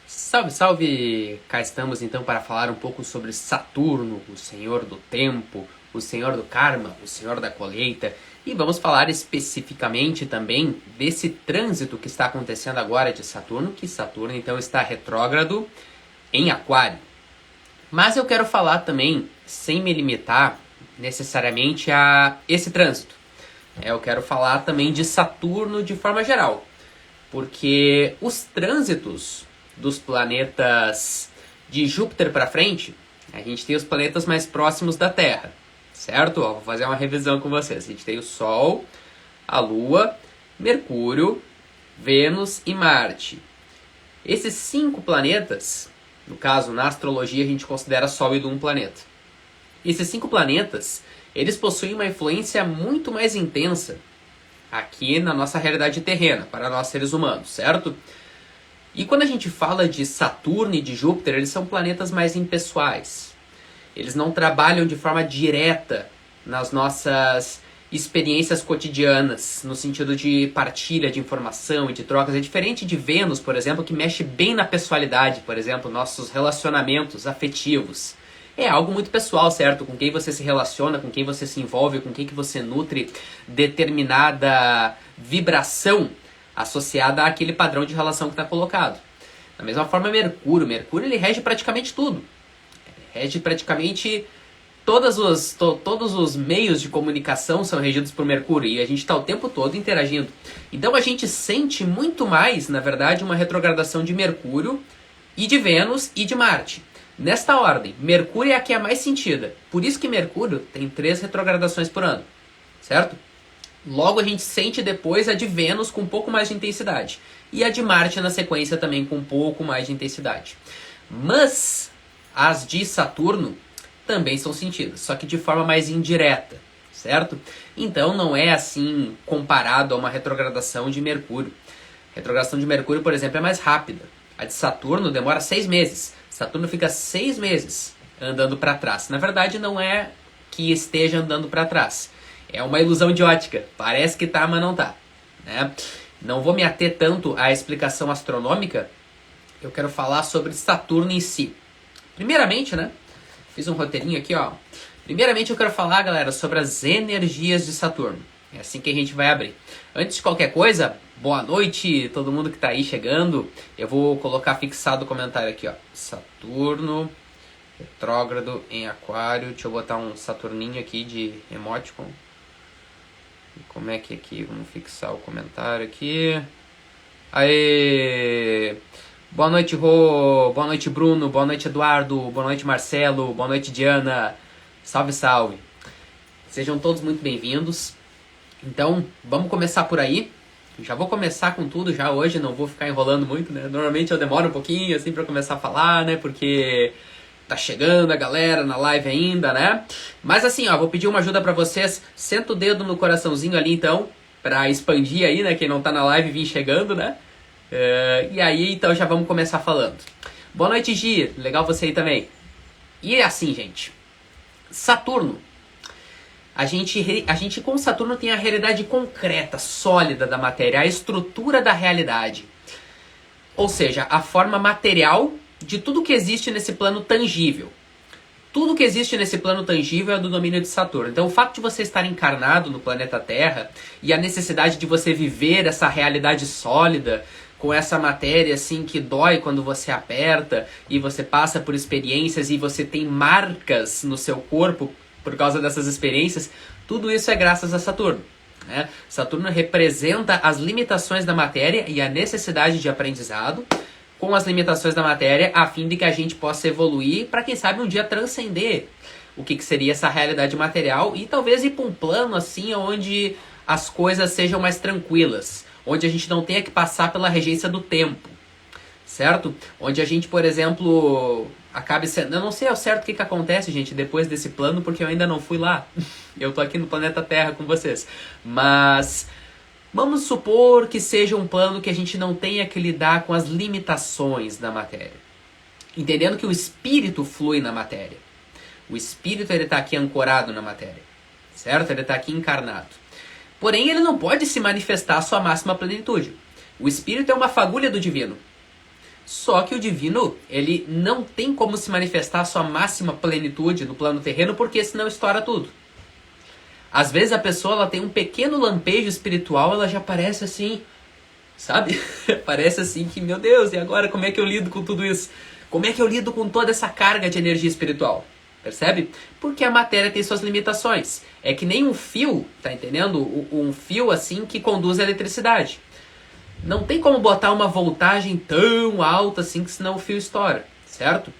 Salve, salve! Cá estamos então para falar um pouco sobre Saturno, o senhor do tempo, o senhor do karma, o senhor da colheita, e vamos falar especificamente também desse trânsito que está acontecendo agora de Saturno, que Saturno então está retrógrado em Aquário. Mas eu quero falar também, sem me limitar necessariamente a esse trânsito. Eu quero falar também de Saturno de forma geral, porque os trânsitos dos planetas de Júpiter para frente, a gente tem os planetas mais próximos da Terra, certo? Vou fazer uma revisão com vocês. A gente tem o Sol, a Lua, Mercúrio, Vênus e Marte. Esses 5 planetas, no caso, na astrologia, a gente considera Sol e Lua um planeta. Esses 5 planetas, eles possuem uma influência muito mais intensa aqui na nossa realidade terrena, para nós seres humanos, certo? E quando a gente fala de Saturno e de Júpiter, eles são planetas mais impessoais. Eles não trabalham de forma direta nas nossas experiências cotidianas, no sentido de partilha de informação e de trocas. É diferente de Vênus, por exemplo, que mexe bem na pessoalidade, por exemplo, nossos relacionamentos afetivos. É algo muito pessoal, certo? Com quem você se relaciona, com quem você se envolve, com quem que você nutre determinada vibração associada àquele padrão de relação que está colocado. Da mesma forma, Mercúrio. Mercúrio ele rege praticamente tudo. Ele rege praticamente todos os meios de comunicação são regidos por Mercúrio e a gente está o tempo todo interagindo. Então a gente sente muito mais, na verdade, uma retrogradação de Mercúrio e de Vênus e de Marte. Nesta ordem, Mercúrio é a que é mais sentida. Por isso que Mercúrio tem 3 retrogradações por ano, certo? Logo a gente sente depois a de Vênus com um pouco mais de intensidade. E a de Marte na sequência também com um pouco mais de intensidade. Mas as de Saturno também são sentidas, só que de forma mais indireta, certo? Então não é assim comparado a uma retrogradação de Mercúrio. A retrogradação de Mercúrio, por exemplo, é mais rápida. A de Saturno demora 6 meses. Saturno fica 6 meses andando para trás. Na verdade não é que esteja andando para trás. É uma ilusão de ótica. Parece que tá, mas não tá, né? Não vou me ater tanto à explicação astronômica. Eu quero falar sobre Saturno em si. Primeiramente, né? Fiz um roteirinho aqui, ó. Primeiramente eu quero falar, galera, sobre as energias de Saturno. É assim que a gente vai abrir. Antes de qualquer coisa, boa noite todo mundo que tá aí chegando. Eu vou colocar fixado o comentário aqui, ó. Saturno retrógrado em Aquário. Deixa eu botar um Saturninho aqui de emoticon. Como é que aqui? Vamos fixar o comentário aqui. Aê! Boa noite, Rô. Boa noite, Bruno. Boa noite, Eduardo. Boa noite, Marcelo. Boa noite, Diana. Salve, salve. Sejam todos muito bem-vindos. Então, vamos começar por aí. Já vou começar com tudo já hoje, não vou ficar enrolando muito, né? Normalmente eu demoro um pouquinho assim pra começar a falar, né? Porque tá chegando a galera na live ainda, né? Mas assim, ó, vou pedir uma ajuda pra vocês. Senta o dedo no coraçãozinho ali, então, pra expandir aí, né? Quem não tá na live vir chegando, né? E aí, então, já vamos começar falando. Boa noite, Gi. Legal você aí também. E é assim, gente. Saturno. A gente com Saturno tem a realidade concreta, sólida da matéria, a estrutura da realidade. Ou seja, a forma material de tudo que existe nesse plano tangível. Tudo que existe nesse plano tangível é do domínio de Saturno. Então o fato de você estar encarnado no planeta Terra e a necessidade de você viver essa realidade sólida, com essa matéria assim que dói quando você aperta e você passa por experiências e você tem marcas no seu corpo por causa dessas experiências, tudo isso é graças a Saturno, né? Saturno representa as limitações da matéria e a necessidade de aprendizado com as limitações da matéria, a fim de que a gente possa evoluir para, quem sabe, um dia transcender o que seria essa realidade material e talvez ir para um plano assim onde as coisas sejam mais tranquilas, onde a gente não tenha que passar pela regência do tempo, certo? Onde a gente, por exemplo, acabe sendo... Eu não sei ao certo o que acontece, gente, depois desse plano, porque eu ainda não fui lá. Eu tô aqui no planeta Terra com vocês. Mas vamos supor que seja um plano que a gente não tenha que lidar com as limitações da matéria. Entendendo que o espírito flui na matéria. O espírito, ele tá aqui ancorado na matéria, certo? Ele tá aqui encarnado. Porém, ele não pode se manifestar à sua máxima plenitude. O espírito é uma fagulha do divino. Só que o divino, ele não tem como se manifestar a sua máxima plenitude no plano terreno, porque senão estoura tudo. Às vezes a pessoa ela tem um pequeno lampejo espiritual, ela já parece assim, sabe? Parece assim que, meu Deus, e agora como é que eu lido com tudo isso? Como é que eu lido com toda essa carga de energia espiritual? Percebe? Porque a matéria tem suas limitações. É que nem um fio, tá entendendo? Um fio assim que conduz a eletricidade. Não tem como botar uma voltagem tão alta assim que senão o fio estoura, certo?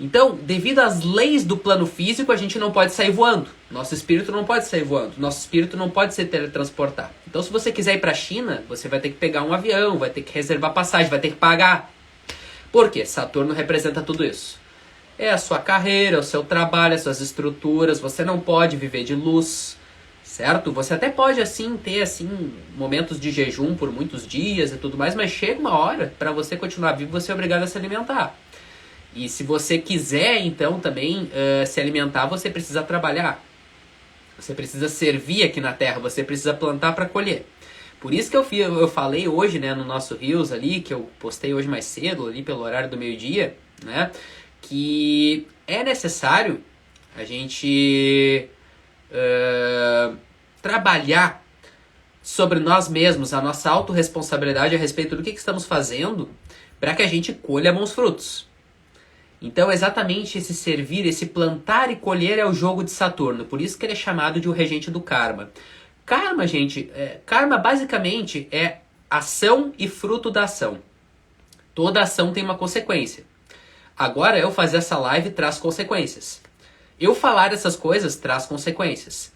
Então, devido às leis do plano físico, a gente não pode sair voando. Nosso espírito não pode sair voando. Nosso espírito não pode se teletransportar. Então, se você quiser ir para a China, você vai ter que pegar um avião, vai ter que reservar passagem, vai ter que pagar. Por quê? Saturno representa tudo isso. É a sua carreira, o seu trabalho, as suas estruturas. Você não pode viver de luz, certo? Você até pode, assim, ter assim momentos de jejum por muitos dias e tudo mais, mas chega uma hora, para você continuar vivo, você é obrigado a se alimentar. E se você quiser, então, também se alimentar, você precisa trabalhar. Você precisa servir aqui na Terra, você precisa plantar para colher. Por isso que eu falei hoje, né, no nosso Reels ali, que eu postei hoje mais cedo, ali pelo horário do meio-dia, né, que é necessário a gente trabalhar sobre nós mesmos, a nossa autorresponsabilidade a respeito do que estamos fazendo para que a gente colha bons frutos. Então, exatamente esse servir, esse plantar e colher é o jogo de Saturno. Por isso que ele é chamado de o regente do karma. Karma, gente, karma basicamente é ação e fruto da ação. Toda ação tem uma consequência. Agora, eu fazer essa live traz consequências. Eu falar essas coisas traz consequências.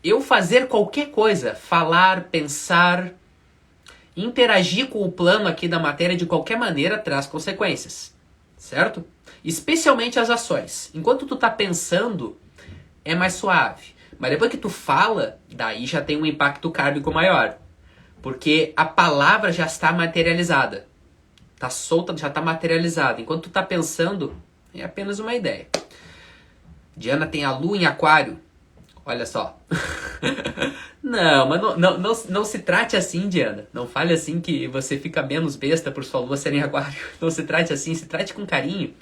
Eu fazer qualquer coisa, falar, pensar, interagir com o plano aqui da matéria de qualquer maneira traz consequências. Certo? Especialmente as ações. Enquanto tu tá pensando, é mais suave. Mas depois que tu fala, daí já tem um impacto kármico maior. Porque a palavra já está materializada. Tá solta, já está materializada. Enquanto tu tá pensando, é apenas uma ideia. Diana tem a lua em aquário. Olha só. Não, mas não se trate assim, Diana. Não fale assim que você fica menos besta por sua lua ser em aquário. Não se trate assim, se trate com carinho.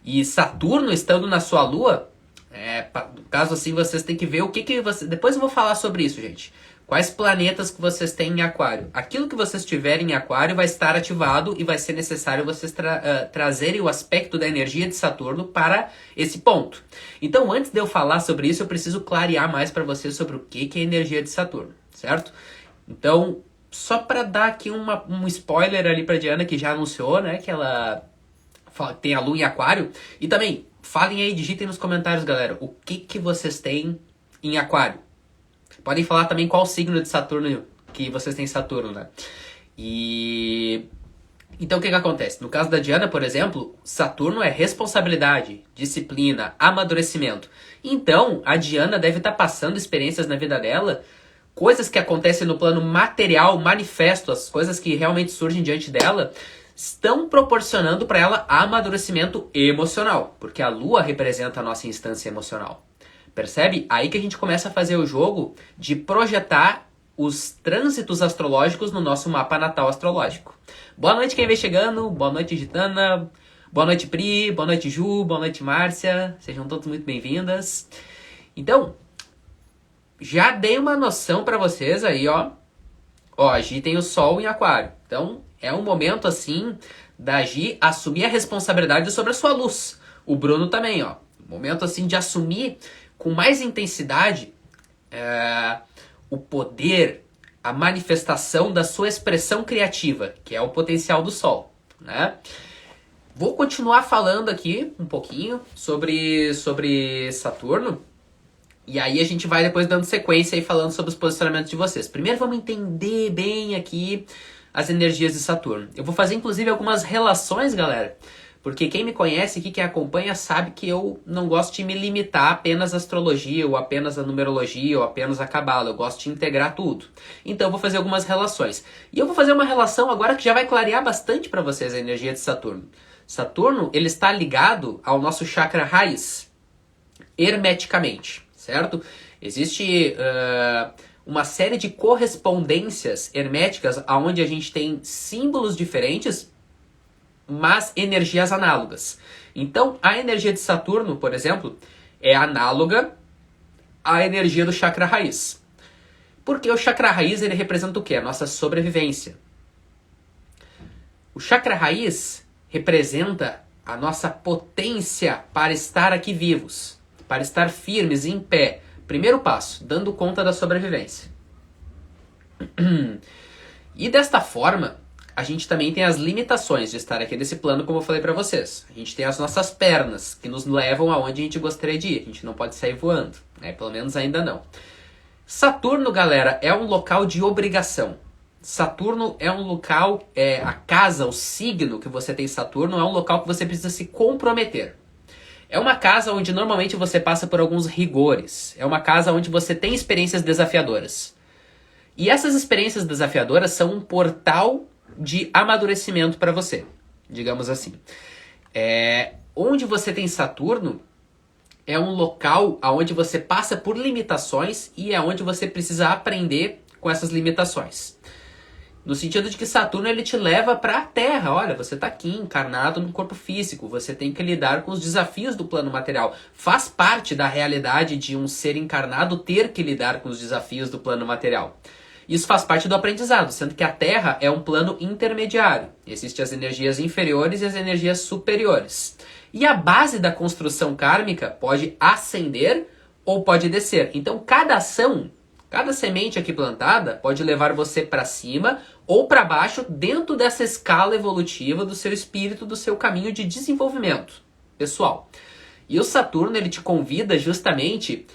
E Saturno estando na sua lua, no caso assim, vocês têm que ver o que você... Depois eu vou falar sobre isso, gente. Quais planetas que vocês têm em aquário. Aquilo que vocês tiverem em aquário vai estar ativado e vai ser necessário vocês trazerem o aspecto da energia de Saturno para esse ponto. Então, antes de eu falar sobre isso, eu preciso clarear mais para vocês sobre o que é a energia de Saturno, certo? Então, só para dar aqui um spoiler ali para Diana, que já anunciou, né, que ela tem a lua em aquário. E também, falem aí, digitem nos comentários, galera, o que vocês têm em aquário. Podem falar também qual signo de Saturno que vocês têm Saturno, né? E... Então, o que acontece? No caso da Diana, por exemplo, Saturno é responsabilidade, disciplina, amadurecimento. Então, a Diana deve estar passando experiências na vida dela, coisas que acontecem no plano material, manifesto, as coisas que realmente surgem diante dela, estão proporcionando para ela amadurecimento emocional, porque a Lua representa a nossa instância emocional. Percebe? Aí que a gente começa a fazer o jogo de projetar os trânsitos astrológicos no nosso mapa natal astrológico. Boa noite quem vem chegando, boa noite Gitana, boa noite Pri, boa noite Ju, boa noite Márcia, sejam todos muito bem-vindas. Então, já dei uma noção para vocês aí, ó. Ó, a Gi tem o Sol em Aquário, então é um momento assim da Gi assumir a responsabilidade sobre a sua luz. O Bruno também, ó, momento assim de assumir com mais intensidade o poder, a manifestação da sua expressão criativa, que é o potencial do Sol, né? Vou continuar falando aqui um pouquinho sobre Saturno, e aí a gente vai depois dando sequência e falando sobre os posicionamentos de vocês. Primeiro vamos entender bem aqui as energias de Saturno. Eu vou fazer inclusive algumas relações, galera, porque quem me conhece aqui, quem acompanha, sabe que eu não gosto de me limitar apenas à astrologia, ou apenas à numerologia, ou apenas à cabala. Eu gosto de integrar tudo. Então eu vou fazer algumas relações. E eu vou fazer uma relação agora que já vai clarear bastante para vocês a energia de Saturno. Saturno, ele está ligado ao nosso chakra raiz, hermeticamente, certo? Existe uma série de correspondências herméticas onde a gente tem símbolos diferentes mas energias análogas. Então, a energia de Saturno, por exemplo, é análoga à energia do chakra raiz. Porque o chakra raiz, ele representa o quê? A nossa sobrevivência. O chakra raiz representa a nossa potência para estar aqui vivos, para estar firmes e em pé. Primeiro passo, dando conta da sobrevivência. E desta forma, a gente também tem as limitações de estar aqui nesse plano, como eu falei para vocês. A gente tem as nossas pernas, que nos levam aonde a gente gostaria de ir. A gente não pode sair voando, né? Pelo menos ainda não. Saturno, galera, é um local de obrigação. Saturno é um local, a casa, o signo que você tem Saturno, é um local que você precisa se comprometer. É uma casa onde normalmente você passa por alguns rigores. É uma casa onde você tem experiências desafiadoras. E essas experiências desafiadoras são um portal de amadurecimento para você, digamos assim. Onde você tem Saturno é um local onde você passa por limitações e é onde você precisa aprender com essas limitações. No sentido de que Saturno ele te leva para a Terra. Olha, você está aqui encarnado no corpo físico, você tem que lidar com os desafios do plano material. Faz parte da realidade de um ser encarnado ter que lidar com os desafios do plano material. Isso faz parte do aprendizado, sendo que a Terra é um plano intermediário. Existem as energias inferiores e as energias superiores. E a base da construção kármica pode ascender ou pode descer. Então, cada ação, cada semente aqui plantada pode levar você para cima ou para baixo dentro dessa escala evolutiva do seu espírito, do seu caminho de desenvolvimento pessoal. E o Saturno ele te convida justamente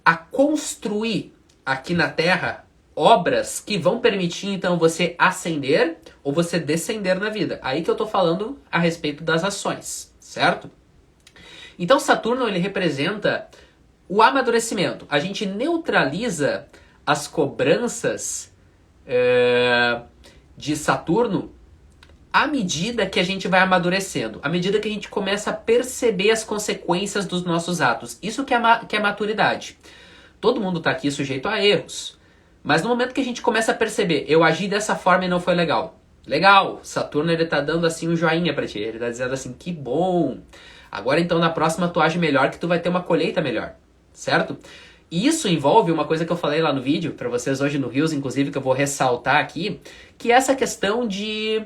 a construir aqui na Terra obras que vão permitir então você ascender ou você descender na vida. Aí que eu estou falando a respeito das ações, certo? Então Saturno ele representa o amadurecimento. A gente neutraliza as cobranças de Saturno à medida que a gente vai amadurecendo, à medida que a gente começa a perceber as consequências dos nossos atos. Isso que é maturidade. Todo mundo está aqui sujeito a erros. Mas no momento que a gente começa a perceber, eu agi dessa forma e não foi legal. Legal, Saturno ele tá dando assim um joinha pra ti. Ele tá dizendo assim, que bom. Agora então na próxima tu age melhor que tu vai ter uma colheita melhor. Certo? E isso envolve uma coisa que eu falei lá no vídeo, pra vocês hoje no Reels, inclusive, que eu vou ressaltar aqui, que é essa questão de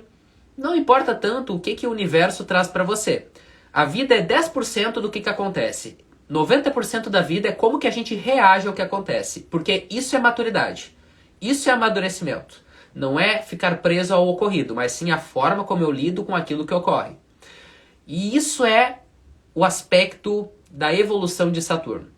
não importa tanto o que o universo traz pra você. A vida é 10% do que acontece. 90% da vida é como que a gente reage ao que acontece. Porque isso é maturidade. Isso é amadurecimento. Não é ficar preso ao ocorrido, mas sim a forma como eu lido com aquilo que ocorre. E isso é o aspecto da evolução de Saturno.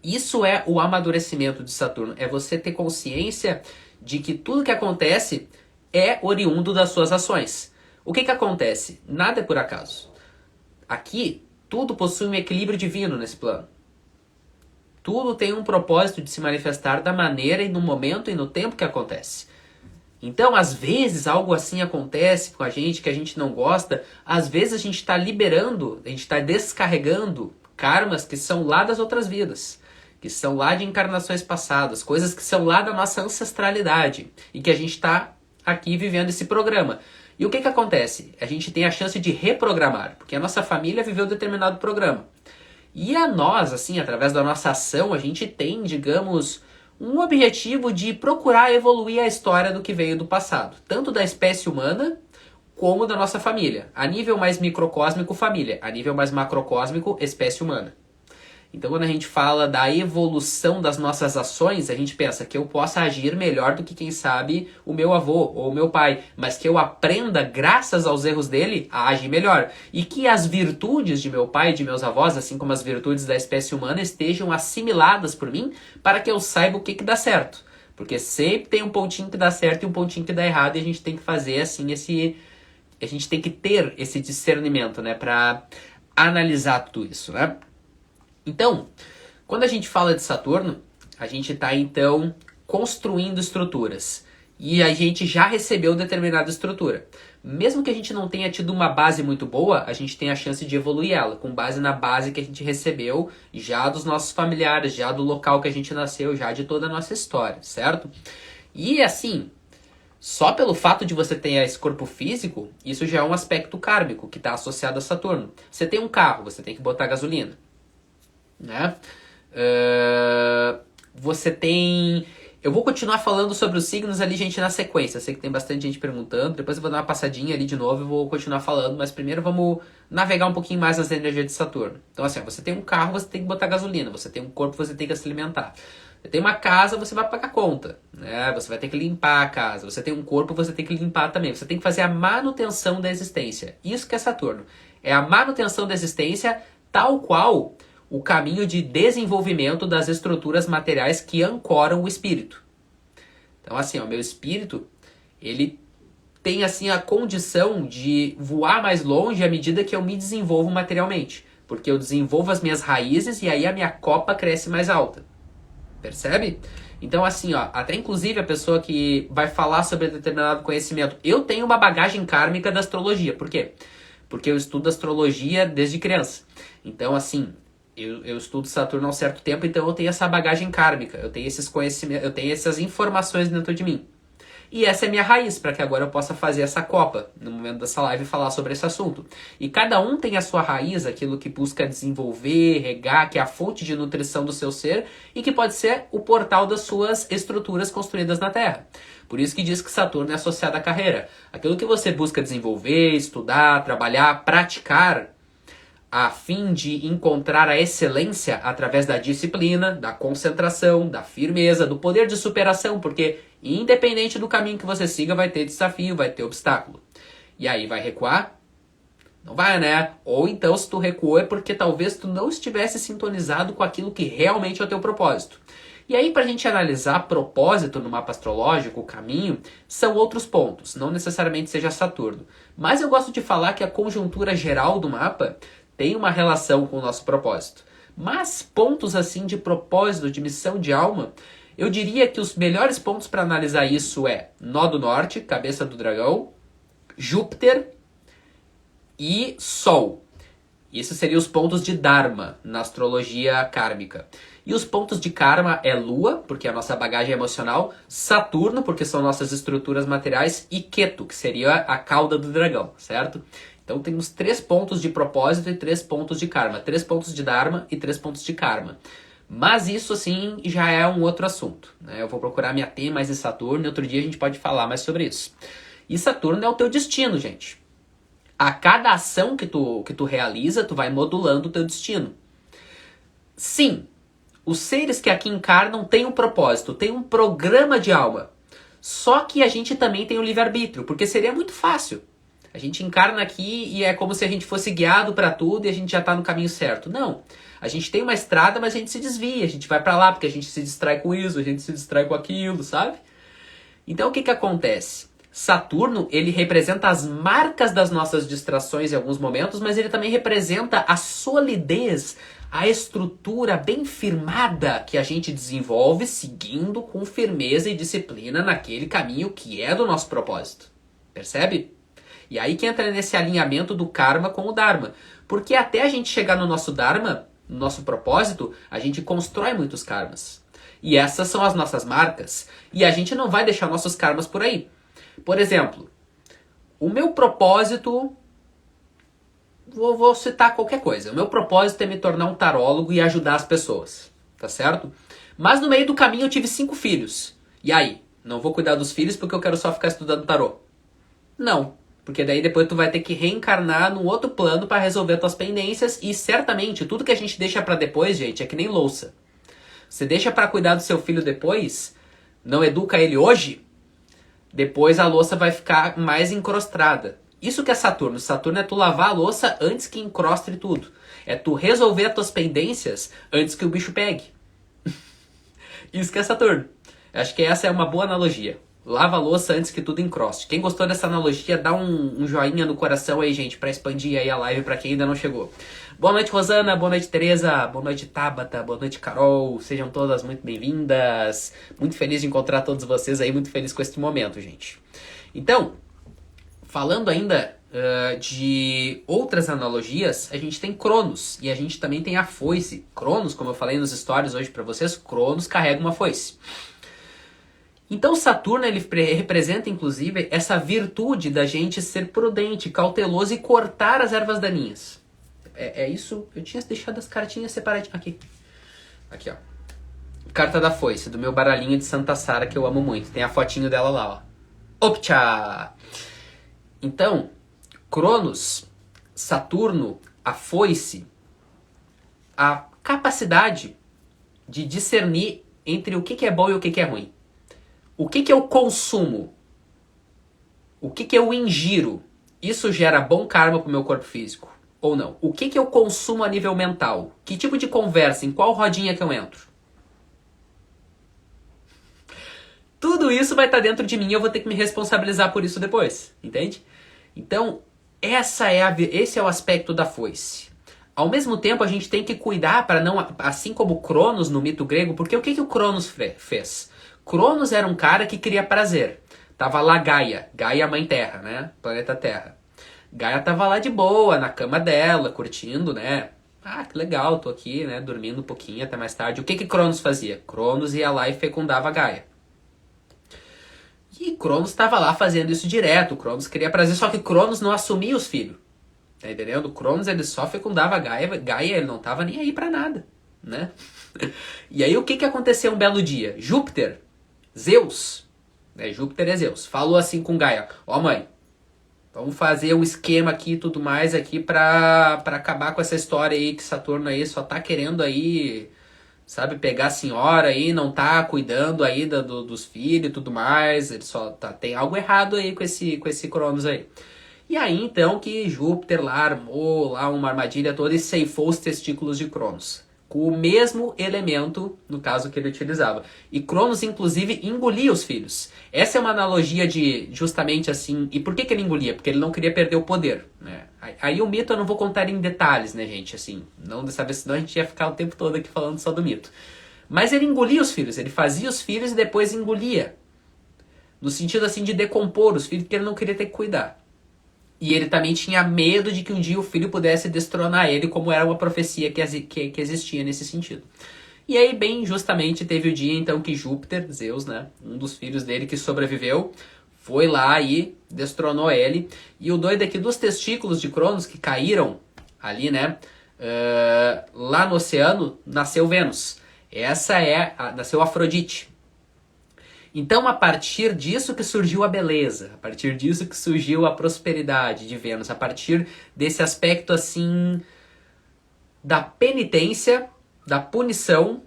Isso é o amadurecimento de Saturno. É você ter consciência de que tudo que acontece é oriundo das suas ações. O que acontece? Nada é por acaso. Aqui, tudo possui um equilíbrio divino nesse plano. Tudo tem um propósito de se manifestar da maneira e no momento e no tempo que acontece. Então, às vezes, algo assim acontece com a gente que a gente não gosta. Às vezes, a gente está liberando, a gente está descarregando karmas que são lá das outras vidas. Que são lá de encarnações passadas. Coisas que são lá da nossa ancestralidade. E que a gente está aqui vivendo esse programa. E o que acontece? A gente tem a chance de reprogramar, porque a nossa família viveu determinado programa. E a nós, assim, através da nossa ação, a gente tem, digamos, um objetivo de procurar evoluir a história do que veio do passado. Tanto da espécie humana, como da nossa família. A nível mais microcósmico, família. A nível mais macrocósmico, espécie humana. Então, quando a gente fala da evolução das nossas ações, a gente pensa que eu possa agir melhor do que, quem sabe, o meu avô ou o meu pai. Mas que eu aprenda, graças aos erros dele, a agir melhor. E que as virtudes de meu pai e de meus avós, assim como as virtudes da espécie humana, estejam assimiladas por mim para que eu saiba o que dá certo. Porque sempre tem um pontinho que dá certo e um pontinho que dá errado. E a gente tem que fazer, assim, a gente tem que ter esse discernimento, né? Para analisar tudo isso, né? Então, quando a gente fala de Saturno, a gente está então construindo estruturas. E a gente já recebeu determinada estrutura. Mesmo que a gente não tenha tido uma base muito boa, a gente tem a chance de evoluir ela, com base na base que a gente recebeu já dos nossos familiares, já do local que a gente nasceu, já de toda a nossa história, certo? E assim, Só pelo fato de você ter esse corpo físico, isso já é um aspecto kármico que está associado a Saturno. Você tem um carro, você tem que botar gasolina, né? Você tem... Eu vou continuar falando sobre os signos ali, gente, na sequência. Eu sei que tem bastante gente perguntando. Depois eu vou dar uma passadinha ali de novo e vou continuar falando. Mas primeiro vamos navegar um pouquinho mais nas energias de Saturno. Então assim, você tem um carro, você tem que botar gasolina. Você tem um corpo, você tem que se alimentar. Você tem uma casa, você vai pagar conta, né? Você vai ter que limpar a casa. Você tem um corpo, você tem que limpar também. Você tem que fazer a manutenção da existência. Isso que é Saturno. É a manutenção da existência tal qual o caminho de desenvolvimento das estruturas materiais que ancoram o espírito. Então, assim, o meu espírito, ele tem, assim, a condição de voar mais longe à medida que eu me desenvolvo materialmente. Porque eu desenvolvo as minhas raízes e aí a minha copa cresce mais alta. Percebe? Então, assim, ó, até inclusive a pessoa que vai falar sobre determinado conhecimento. Eu tenho uma bagagem kármica da astrologia. Por quê? Porque eu estudo astrologia desde criança. Então, assim... Eu estudo Saturno há um certo tempo, então eu tenho essa bagagem kármica, eu tenho esses conhecimentos, eu tenho essas informações dentro de mim. E essa é a minha raiz, para que agora eu possa fazer essa copa, no momento dessa live, falar sobre esse assunto. E cada um tem a sua raiz, aquilo que busca desenvolver, regar, que é a fonte de nutrição do seu ser, e que pode ser o portal das suas estruturas construídas na Terra. Por isso que diz que Saturno é associado à carreira. Aquilo que você busca desenvolver, estudar, trabalhar, praticar, a fim de encontrar a excelência através da disciplina, da concentração, da firmeza, do poder de superação, porque independente do caminho que você siga, vai ter desafio, vai ter obstáculo. E aí, vai recuar? Não vai, né? Ou então, se tu recuou, é porque talvez tu não estivesse sintonizado com aquilo que realmente é o teu propósito. E aí, pra gente analisar propósito no mapa astrológico, o caminho, são outros pontos, não necessariamente seja Saturno. Mas eu gosto de falar que a conjuntura geral do mapa tem uma relação com o nosso propósito. Mas pontos assim de propósito, de missão de alma, eu diria que os melhores pontos para analisar isso é Nó do Norte, Cabeça do Dragão, Júpiter e Sol. Esses seriam os pontos de Dharma na astrologia kármica. E os pontos de Karma é Lua, porque é a nossa bagagem emocional, Saturno, porque são nossas estruturas materiais, e Ketu, que seria a cauda do dragão, certo? Então temos 3 pontos de propósito e 3 pontos de karma. 3 pontos de Dharma e 3 pontos de karma. Mas isso, assim, já é um outro assunto, né? Eu vou procurar me ater mais em Saturno e outro dia a gente pode falar mais sobre isso. E Saturno é o teu destino, gente. A cada ação que tu realiza, tu vai modulando o teu destino. Sim, os seres que aqui encarnam têm um propósito, têm um programa de alma. Só que a gente também tem o livre-arbítrio, porque seria muito fácil. A gente encarna aqui e é como se a gente fosse guiado para tudo e a gente já está no caminho certo. Não. A gente tem uma estrada, mas a gente se desvia. A gente vai para lá porque a gente se distrai com isso, a gente se distrai com aquilo, sabe? Então o que acontece? Saturno, ele representa as marcas das nossas distrações em alguns momentos, mas ele também representa a solidez, a estrutura bem firmada que a gente desenvolve seguindo com firmeza e disciplina naquele caminho que é do nosso propósito. Percebe? E aí que entra nesse alinhamento do karma com o dharma. Porque até a gente chegar no nosso dharma, no nosso propósito, a gente constrói muitos karmas. E essas são as nossas marcas. E a gente não vai deixar nossos karmas por aí. Por exemplo, o meu propósito... Vou citar qualquer coisa. O meu propósito é me tornar um tarólogo e ajudar as pessoas. Tá certo? Mas no meio do caminho eu tive 5 filhos. E aí? Não vou cuidar dos filhos porque eu quero só ficar estudando tarô. Não. Porque daí depois tu vai ter que reencarnar num outro plano para resolver tuas pendências. E certamente tudo que a gente deixa para depois, gente, é que nem louça. Você deixa para cuidar do seu filho depois, não educa ele hoje, depois a louça vai ficar mais encrostada. Isso que é Saturno. Saturno é tu lavar a louça antes que encrostre tudo. É tu resolver as tuas pendências antes que o bicho pegue. Isso que é Saturno. Acho que essa é uma boa analogia. Lava a louça antes que tudo encroste. Quem gostou dessa analogia, dá um joinha no coração aí, gente, pra expandir aí a live pra quem ainda não chegou. Boa noite, Rosana. Boa noite, Tereza. Boa noite, Tabata. Boa noite, Carol. Sejam todas muito bem-vindas. Muito feliz de encontrar todos vocês aí. Muito feliz com este momento, gente. Então, falando ainda de outras analogias, a gente tem Cronos. E a gente também tem a foice. Cronos, como eu falei nos stories hoje pra vocês, Cronos carrega uma foice. Então Saturno ele representa inclusive essa virtude da gente ser prudente, cauteloso e cortar as ervas daninhas. É isso, eu tinha deixado as cartinhas separadinhas. Aqui ó. Carta da foice, do meu baralhinho de Santa Sara que eu amo muito. Tem a fotinho dela lá, ó. Optcha! Então, Cronos, Saturno, a foice, a capacidade de discernir entre o que é bom e o que é ruim. O que eu consumo? O que eu ingiro? Isso gera bom karma para o meu corpo físico? Ou não? O que eu consumo a nível mental? Que tipo de conversa? Em qual rodinha que eu entro? Tudo isso vai estar dentro de mim e eu vou ter que me responsabilizar por isso depois. Entende? Então, esse é o aspecto da foice. Ao mesmo tempo, a gente tem que cuidar para não... Assim como Cronos no mito grego, porque o que o Cronos fez? Cronos era um cara que queria prazer. Tava lá Gaia, mãe terra, né? Planeta Terra. Gaia tava lá de boa, na cama dela, curtindo, né? Ah, que legal, tô aqui, né? Dormindo um pouquinho até mais tarde. O que Cronos fazia? Cronos ia lá e fecundava Gaia. E Cronos estava lá fazendo isso direto. Cronos queria prazer, só que Cronos não assumia os filhos. Tá entendendo? Cronos ele só fecundava Gaia. Gaia ele não tava nem aí pra nada, né? E aí o que aconteceu um belo dia? Júpiter, Zeus, né? Júpiter é Zeus, falou assim com Gaia: ó mãe, vamos fazer um esquema aqui e tudo mais aqui pra acabar com essa história aí que Saturno aí só tá querendo aí, sabe, pegar a senhora aí, não tá cuidando aí dos filhos e tudo mais, ele só tem algo errado aí com esse Cronos aí. E aí então que Júpiter lá armou lá uma armadilha toda e ceifou os testículos de Cronos. Com o mesmo elemento, no caso, que ele utilizava. E Cronos, inclusive, engolia os filhos. Essa é uma analogia de, justamente assim... E por que ele engolia? Porque ele não queria perder o poder, né? Aí o mito eu não vou contar em detalhes, né, gente? Assim, não dessa vez, senão a gente ia ficar o tempo todo aqui falando só do mito. Mas ele engolia os filhos. Ele fazia os filhos e depois engolia. No sentido, assim, de decompor os filhos, porque ele não queria ter que cuidar. E ele também tinha medo de que um dia o filho pudesse destronar ele, como era uma profecia que existia nesse sentido. E aí, bem justamente, teve o dia então que Júpiter, Zeus, né, um dos filhos dele que sobreviveu, foi lá e destronou ele. E o doido é que dos testículos de Cronos que caíram ali, né, lá no oceano, nasceu Vênus. Nasceu Afrodite. Então, a partir disso que surgiu a beleza, a partir disso que surgiu a prosperidade de Vênus, a partir desse aspecto, assim, da penitência, da punição,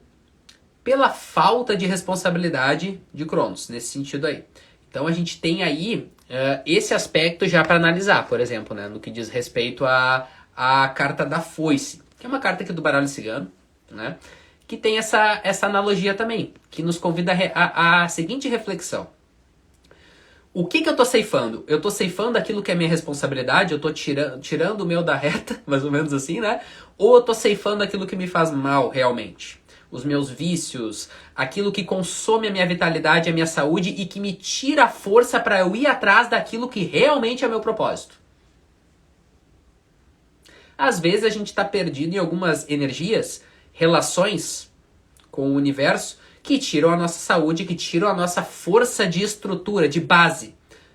pela falta de responsabilidade de Cronos, nesse sentido aí. Então, a gente tem aí esse aspecto já para analisar, por exemplo, né, no que diz respeito à carta da foice, que é uma carta aqui do baralho cigano, né? Que tem essa analogia também, que nos convida a seguinte reflexão. O que eu estou ceifando? Eu estou ceifando aquilo que é minha responsabilidade, eu estou tirando o meu da reta, mais ou menos assim, né? Ou eu estou ceifando aquilo que me faz mal realmente? Os meus vícios, aquilo que consome a minha vitalidade, a minha saúde e que me tira a força para eu ir atrás daquilo que realmente é meu propósito. Às vezes a gente está perdido em algumas energias, relações com o universo que tiram a nossa saúde, que tiram a nossa força de estrutura, de base,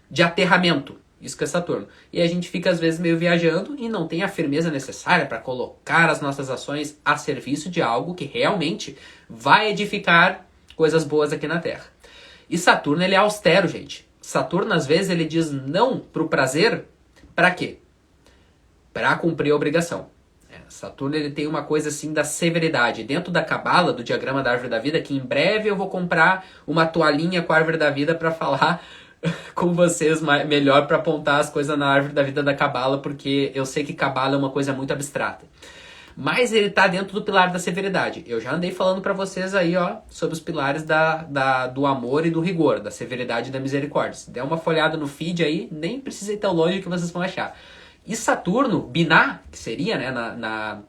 de aterramento. Isso que é Saturno. E a gente fica às vezes meio viajando e não tem a firmeza necessária para colocar as nossas ações a serviço de algo que realmente vai edificar coisas boas aqui na Terra. E Saturno, ele é austero, gente. Saturno, às vezes, ele diz não pro prazer. Para quê? Para cumprir a obrigação. Saturno ele tem uma coisa assim da severidade. Dentro da cabala, do diagrama da árvore da vida, que em breve eu vou comprar uma toalhinha com a árvore da vida para falar com vocês melhor, para apontar as coisas na árvore da vida da cabala, porque eu sei que cabala é uma coisa muito abstrata. Mas ele tá dentro do pilar da severidade. Eu já andei falando para vocês aí, ó, sobre os pilares do amor e do rigor, da severidade e da misericórdia. Se der uma folhada no feed aí, nem precisa ir tão longe que vocês vão achar. E Saturno, Binah, que seria, né,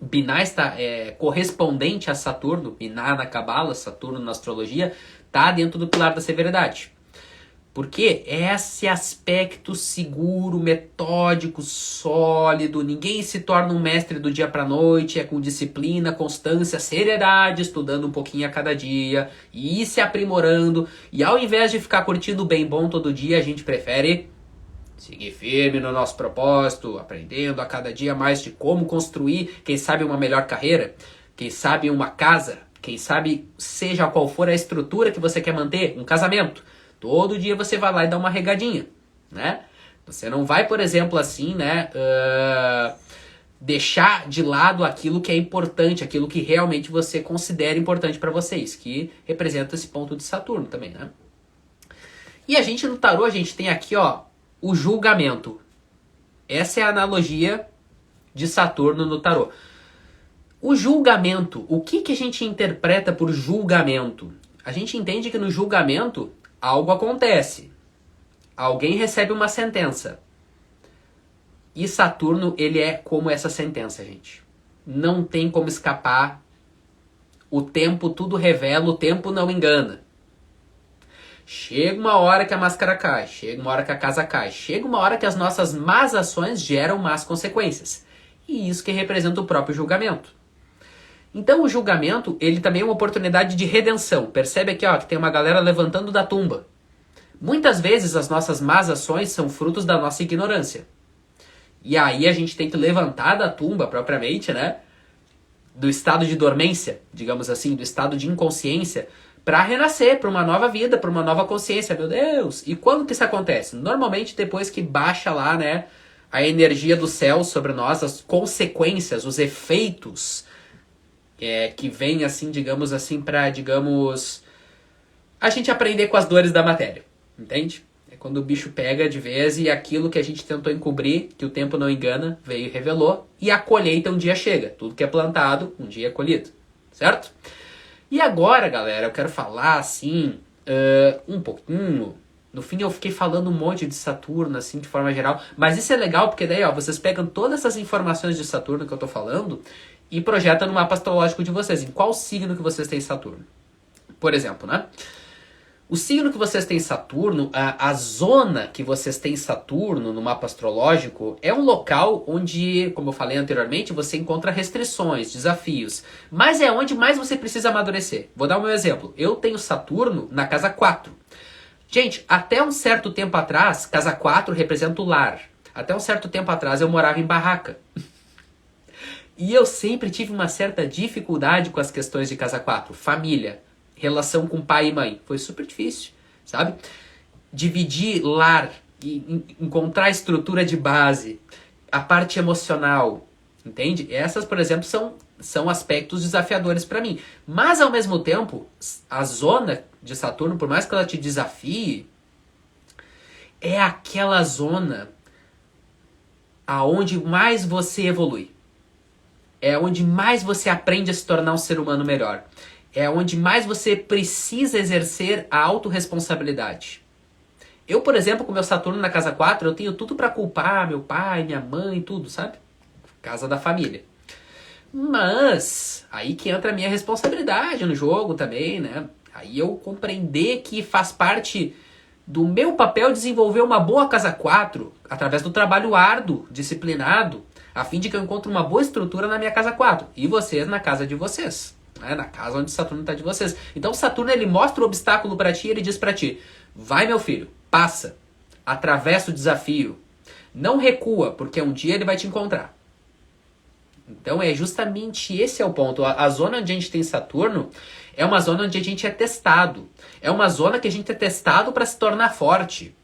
Binah está correspondente a Saturno, Binah na Cabala, Saturno na astrologia, está dentro do pilar da severidade. Porque é esse aspecto seguro, metódico, sólido, ninguém se torna um mestre do dia para noite, é com disciplina, constância, seriedade, estudando um pouquinho a cada dia, e ir se aprimorando, e ao invés de ficar curtindo o bem bom todo dia, a gente prefere seguir firme no nosso propósito, aprendendo a cada dia mais de como construir, quem sabe uma melhor carreira, quem sabe uma casa, quem sabe seja qual for a estrutura que você quer manter, um casamento. Todo dia você vai lá e dá uma regadinha, né? Você não vai, por exemplo, assim, né, deixar de lado aquilo que é importante, aquilo que realmente você considera importante para vocês, que representa esse ponto de Saturno também, né? E a gente no tarô, a gente tem aqui, ó, o julgamento. Essa é a analogia de Saturno no tarô. O julgamento, o que a gente interpreta por julgamento? A gente entende que no julgamento algo acontece. Alguém recebe uma sentença. E Saturno, ele é como essa sentença, gente. Não tem como escapar. O tempo tudo revela, o tempo não engana. Chega uma hora que a máscara cai, chega uma hora que a casa cai, chega uma hora que as nossas más ações geram más consequências. E isso que representa o próprio julgamento. Então o julgamento, ele também é uma oportunidade de redenção. Percebe aqui, ó, que tem uma galera levantando da tumba. Muitas vezes as nossas más ações são frutos da nossa ignorância. E aí a gente tem que levantar da tumba propriamente, né? Do estado de dormência, digamos assim, do estado de inconsciência, para renascer, para uma nova vida, para uma nova consciência, meu Deus. E quando que isso acontece? Normalmente depois que baixa lá, né, a energia do céu sobre nós, as consequências, os efeitos que vem assim, digamos assim, para, digamos, a gente aprender com as dores da matéria, entende? É quando o bicho pega de vez e aquilo que a gente tentou encobrir, que o tempo não engana, veio e revelou, e a colheita um dia chega. Tudo que é plantado, um dia é colhido, certo? E agora, galera, eu quero falar, assim, um pouquinho. No fim eu fiquei falando um monte de Saturno, assim, de forma geral. Mas isso é legal, porque daí, ó, vocês pegam todas essas informações de Saturno que eu tô falando e projetam no mapa astrológico de vocês. Em qual signo que vocês têm Saturno? Por exemplo, né? O signo que vocês têm Saturno, a zona que vocês têm Saturno no mapa astrológico é um local onde, como eu falei anteriormente, você encontra restrições, desafios. Mas é onde mais você precisa amadurecer. Vou dar um exemplo. Eu tenho Saturno na casa 4. Gente, até um certo tempo atrás, casa 4 representa o lar. Até um certo tempo atrás eu morava em barraca. E eu sempre tive uma certa dificuldade com as questões de casa 4. Família, relação com pai e mãe. Foi super difícil, sabe? Dividir lar, encontrar estrutura de base, a parte emocional, entende? Essas, por exemplo, são aspectos desafiadores para mim. Mas, ao mesmo tempo, a zona de Saturno, por mais que ela te desafie, é aquela zona aonde mais você evolui. É onde mais você aprende a se tornar um ser humano melhor. É onde mais você precisa exercer a autorresponsabilidade. Eu, por exemplo, com meu Saturno na casa 4, eu tenho tudo para culpar meu pai, minha mãe, tudo, sabe? Casa da família. Mas, aí que entra a minha responsabilidade no jogo também, né? Aí eu compreender que faz parte do meu papel desenvolver uma boa casa 4, através do trabalho árduo, disciplinado, a fim de que eu encontre uma boa estrutura na minha casa 4. E vocês na casa de vocês. Na casa onde Saturno está de vocês. Então Saturno, ele mostra o obstáculo para ti, ele diz para ti, vai meu filho, passa, atravessa o desafio, não recua, porque um dia ele vai te encontrar. Então é justamente esse é o ponto. A zona onde a gente tem Saturno é uma zona onde a gente é testado. É uma zona que a gente é testado para se tornar forte.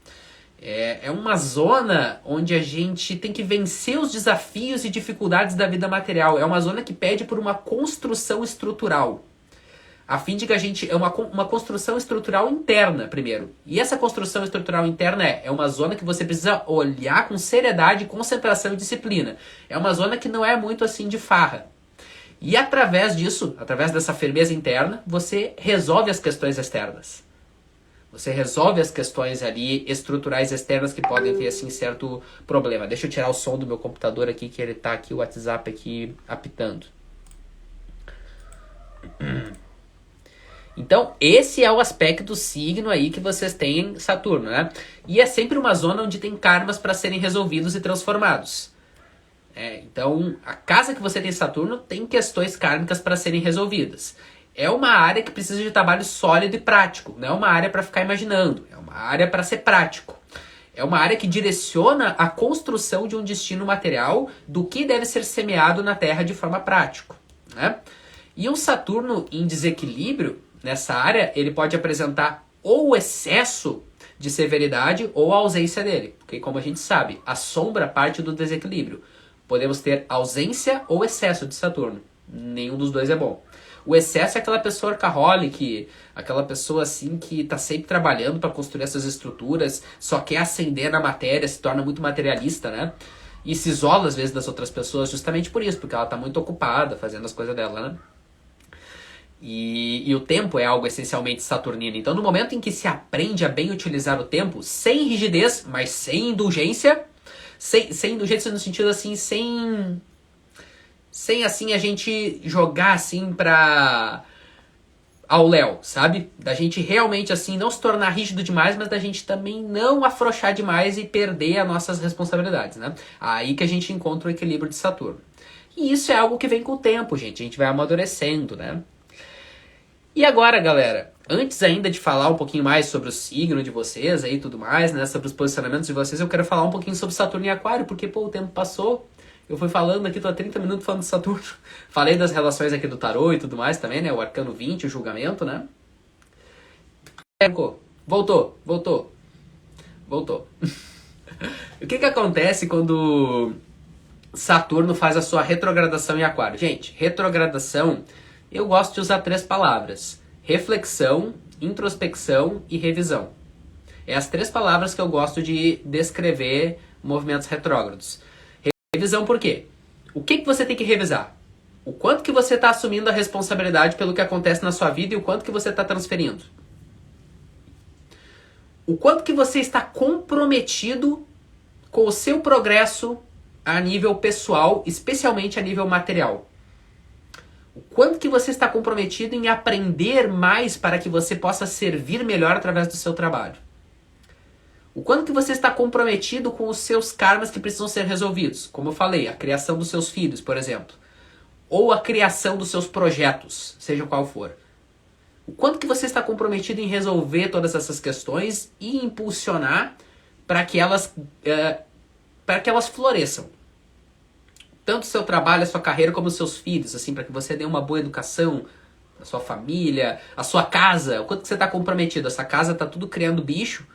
É uma zona onde a gente tem que vencer os desafios e dificuldades da vida material. É uma zona que pede por uma construção estrutural. A fim de que a gente... É uma construção estrutural interna, primeiro. E essa construção estrutural interna é uma zona que você precisa olhar com seriedade, concentração e disciplina. É uma zona que não é muito assim de farra. E através disso, através dessa firmeza interna, você resolve as questões externas. Você resolve as questões ali estruturais externas que podem ter, assim, certo problema. Deixa eu tirar o som do meu computador aqui, que ele tá aqui, o WhatsApp aqui, apitando. Então, esse é o aspecto do signo aí que vocês têm em Saturno, né? E é sempre uma zona onde tem karmas para serem resolvidos e transformados. Então, a casa que você tem Saturno tem questões kármicas para serem resolvidas. É uma área que precisa de trabalho sólido e prático. Não é uma área para ficar imaginando. É uma área para ser prático. É uma área que direciona a construção de um destino material do que deve ser semeado na Terra de forma prática, né? E um Saturno em desequilíbrio nessa área, ele pode apresentar ou o excesso de severidade ou a ausência dele. Porque, como a gente sabe, a sombra parte do desequilíbrio. Podemos ter ausência ou excesso de Saturno. Nenhum dos dois é bom. O excesso é aquela pessoa workaholic, aquela pessoa assim que está sempre trabalhando para construir essas estruturas, só quer ascender na matéria, se torna muito materialista, né? E se isola às vezes das outras pessoas justamente por isso, porque ela está muito ocupada fazendo as coisas dela, né? E o tempo é algo essencialmente saturnino. Então, no momento em que se aprende a bem utilizar o tempo, sem rigidez, mas sem indulgência, sem indulgência no sentido assim, sem assim a gente jogar assim ao léu, sabe? Da gente realmente assim não se tornar rígido demais, mas da gente também não afrouxar demais e perder as nossas responsabilidades, né? Aí que a gente encontra o equilíbrio de Saturno. E isso é algo que vem com o tempo, gente. A gente vai amadurecendo, né? E agora, galera, antes ainda de falar um pouquinho mais sobre o signo de vocês aí e tudo mais, né, sobre os posicionamentos de vocês, eu quero falar um pouquinho sobre Saturno e Aquário, porque, pô, o tempo passou, eu fui falando aqui, tô há 30 minutos falando de Saturno, falei das relações aqui do tarô e tudo mais também, né, o Arcano 20, o julgamento, né. Voltou. O que acontece quando Saturno faz a sua retrogradação em Aquário? Gente, retrogradação, eu gosto de usar 3 palavras: reflexão, introspecção e revisão. É as 3 palavras que eu gosto de descrever movimentos retrógrados. Revisão por quê? O que você tem que revisar? O quanto que você está assumindo a responsabilidade pelo que acontece na sua vida e o quanto que você está transferindo. O quanto que você está comprometido com o seu progresso a nível pessoal, especialmente a nível material. O quanto que você está comprometido em aprender mais para que você possa servir melhor através do seu trabalho. O quanto que você está comprometido com os seus karmas que precisam ser resolvidos. Como eu falei, a criação dos seus filhos, por exemplo. Ou a criação dos seus projetos, seja qual for. O quanto que você está comprometido em resolver todas essas questões e impulsionar para que elas floresçam. Tanto o seu trabalho, a sua carreira, como os seus filhos, assim, para que você dê uma boa educação à sua família, à sua casa. O quanto que você está comprometido? Essa casa está tudo criando bicho,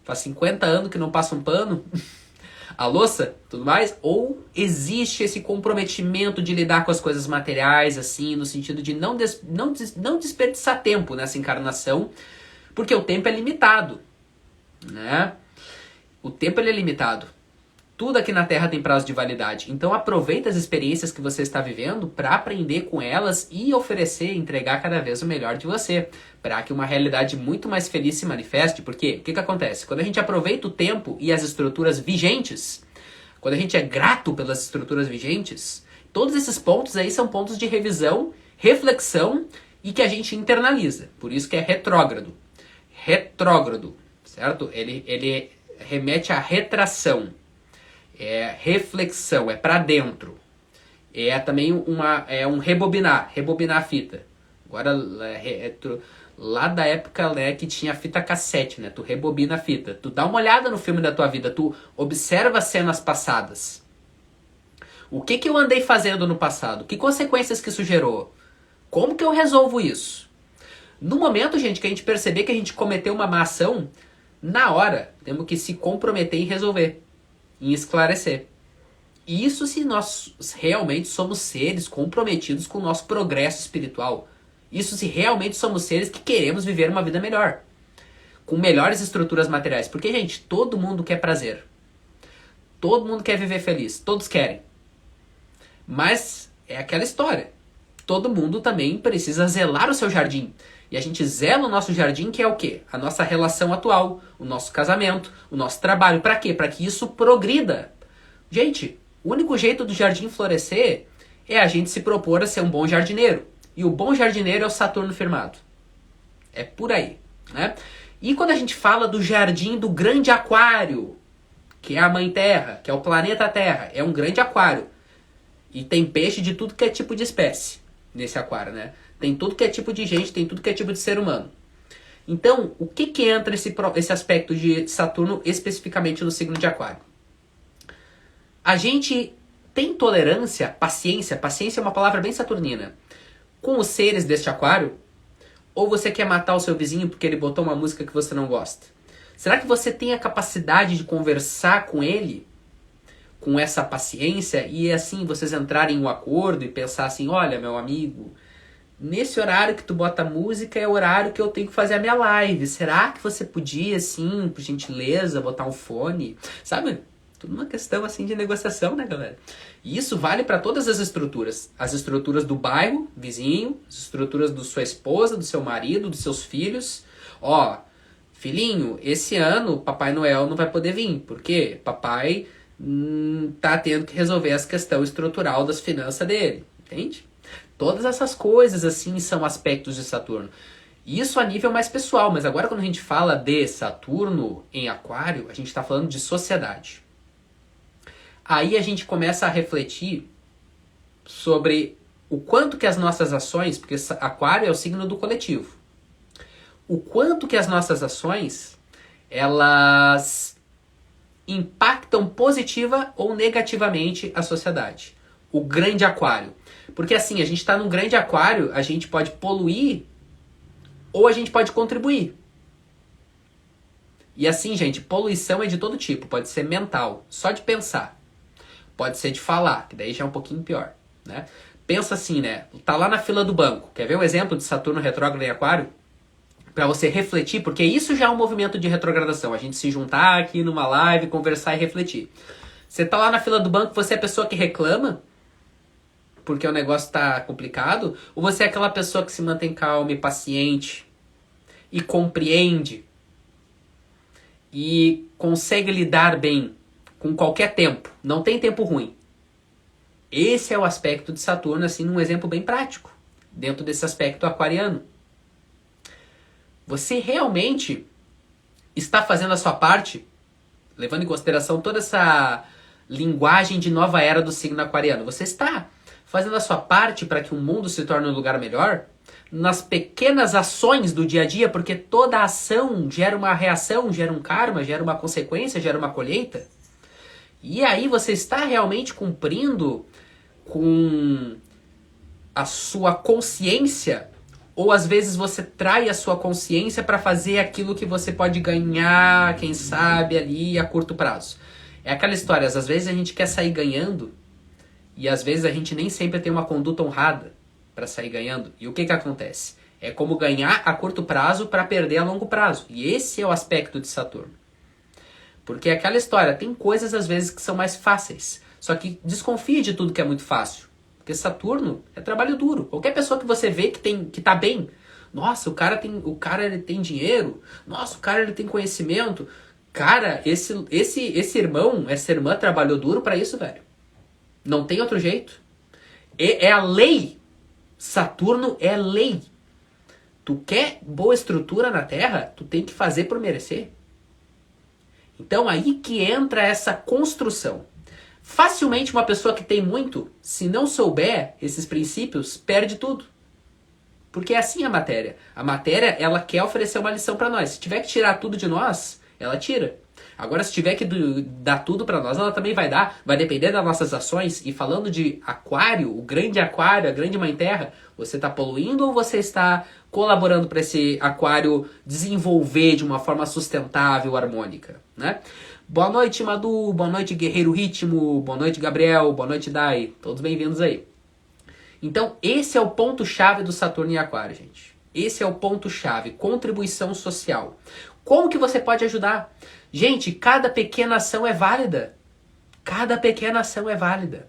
faz 50 anos que não passa um pano, a louça, tudo mais. Ou existe esse comprometimento de lidar com as coisas materiais, assim, no sentido de não desperdiçar tempo nessa encarnação, porque o tempo é limitado, né? O tempo ele é limitado. Tudo aqui na Terra tem prazo de validade. Então aproveita as experiências que você está vivendo para aprender com elas e oferecer, entregar cada vez o melhor de você, para que uma realidade muito mais feliz se manifeste. Porque o que acontece? Quando a gente aproveita o tempo e as estruturas vigentes, quando a gente é grato pelas estruturas vigentes, todos esses pontos aí são pontos de revisão, reflexão e que a gente internaliza. Por isso que é retrógrado. Retrógrado, certo? Ele remete à retração. É reflexão, é pra dentro. É também um rebobinar a fita. Agora, lá da época, né, que tinha fita cassete, né? Tu rebobina a fita. Tu dá uma olhada no filme da tua vida, tu observa cenas passadas. O que eu andei fazendo no passado? Que consequências que isso gerou? Como que eu resolvo isso? No momento, gente, que a gente perceber que a gente cometeu uma má ação, na hora, temos que se comprometer em resolver. Em esclarecer. Isso se nós realmente somos seres comprometidos com o nosso progresso espiritual. Isso se realmente somos seres que queremos viver uma vida melhor. Com melhores estruturas materiais. Porque, gente, todo mundo quer prazer. Todo mundo quer viver feliz. Todos querem. Mas é aquela história. Todo mundo também precisa zelar o seu jardim. E a gente zela o nosso jardim, que é o quê? A nossa relação atual, o nosso casamento, o nosso trabalho. Para quê? Para que isso progrida. Gente, o único jeito do jardim florescer é a gente se propor a ser um bom jardineiro. E o bom jardineiro é o Saturno firmado. É por aí, né? E quando a gente fala do jardim do grande aquário, que é a Mãe Terra, que é o planeta Terra, é um grande aquário. E tem peixe de tudo que é tipo de espécie nesse aquário, né? Tem tudo que é tipo de gente, tem tudo que é tipo de ser humano. Então, o que entra esse aspecto de Saturno especificamente no signo de aquário? A gente tem tolerância, paciência é uma palavra bem saturnina, com os seres deste aquário? Ou você quer matar o seu vizinho porque ele botou uma música que você não gosta? Será que você tem a capacidade de conversar com ele com essa paciência e assim vocês entrarem em um acordo e pensar assim, olha, meu amigo, nesse horário que tu bota música é o horário que eu tenho que fazer a minha live. Será que você podia, assim, por gentileza, botar um fone? Sabe? Tudo uma questão assim de negociação, né, galera? E isso vale para todas as estruturas. As estruturas do bairro, vizinho, as estruturas da sua esposa, do seu marido, dos seus filhos. Ó, filhinho, esse ano Papai Noel não vai poder vir. Por quê? Papai tá tendo que resolver essa questão estrutural das finanças dele. Entende? Todas essas coisas, assim, são aspectos de Saturno. Isso a nível mais pessoal, mas agora quando a gente fala de Saturno em Aquário, a gente está falando de sociedade. Aí a gente começa a refletir sobre o quanto que as nossas ações, porque Aquário é o signo do coletivo, o quanto que as nossas ações, elas impactam positiva ou negativamente a sociedade. O grande Aquário. Porque assim, a gente está num grande aquário, a gente pode poluir ou a gente pode contribuir. E assim, gente, poluição é de todo tipo. Pode ser mental, só de pensar. Pode ser de falar, que daí já é um pouquinho pior, né? Pensa assim, né? Tá lá na fila do banco. Quer ver um exemplo de Saturno retrógrado em Aquário? Para você refletir, porque isso já é um movimento de retrogradação. A gente se juntar aqui numa live, conversar e refletir. Você tá lá na fila do banco, você é a pessoa que reclama porque o negócio tá complicado, ou você é aquela pessoa que se mantém calma e paciente e compreende e consegue lidar bem com qualquer tempo, não tem tempo ruim. Esse é o aspecto de Saturno, assim, num exemplo bem prático, dentro desse aspecto aquariano. Você realmente está fazendo a sua parte, levando em consideração toda essa linguagem de nova era do signo aquariano. Você está fazendo a sua parte para que o mundo se torne um lugar melhor, nas pequenas ações do dia a dia, porque toda ação gera uma reação, gera um karma, gera uma consequência, gera uma colheita. E aí você está realmente cumprindo com a sua consciência, ou às vezes você trai a sua consciência para fazer aquilo que você pode ganhar, quem sabe, ali a curto prazo. É aquela história, às vezes a gente quer sair ganhando, e às vezes a gente nem sempre tem uma conduta honrada para sair ganhando. E o que acontece? É como ganhar a curto prazo para perder a longo prazo. E esse é o aspecto de Saturno. Porque é aquela história, tem coisas às vezes que são mais fáceis. Só que desconfie de tudo que é muito fácil. Porque Saturno é trabalho duro. Qualquer pessoa que você vê que tá bem. Nossa, o cara ele tem dinheiro. Nossa, o cara ele tem conhecimento. Cara, esse irmão, essa irmã trabalhou duro para isso, velho. Não tem outro jeito. É a lei. Saturno é lei. Tu quer boa estrutura na Terra, tu tem que fazer por merecer. Então aí que entra essa construção. Facilmente uma pessoa que tem muito, se não souber esses princípios, perde tudo. Porque é assim a matéria. A matéria, ela quer oferecer uma lição para nós. Se tiver que tirar tudo de nós, ela tira. Agora, se tiver que dar tudo para nós, ela também vai dar. Vai depender das nossas ações. E falando de aquário, o grande aquário, a grande mãe terra, você está poluindo ou você está colaborando para esse aquário desenvolver de uma forma sustentável, harmônica, né? Boa noite, Madu. Boa noite, Guerreiro Ritmo. Boa noite, Gabriel. Boa noite, Dai. Todos bem-vindos aí. Então, esse é o ponto-chave do Saturno em Aquário, gente. Esse é o ponto-chave. Contribuição social. Como que você pode ajudar? Gente, cada pequena ação é válida. Cada pequena ação é válida.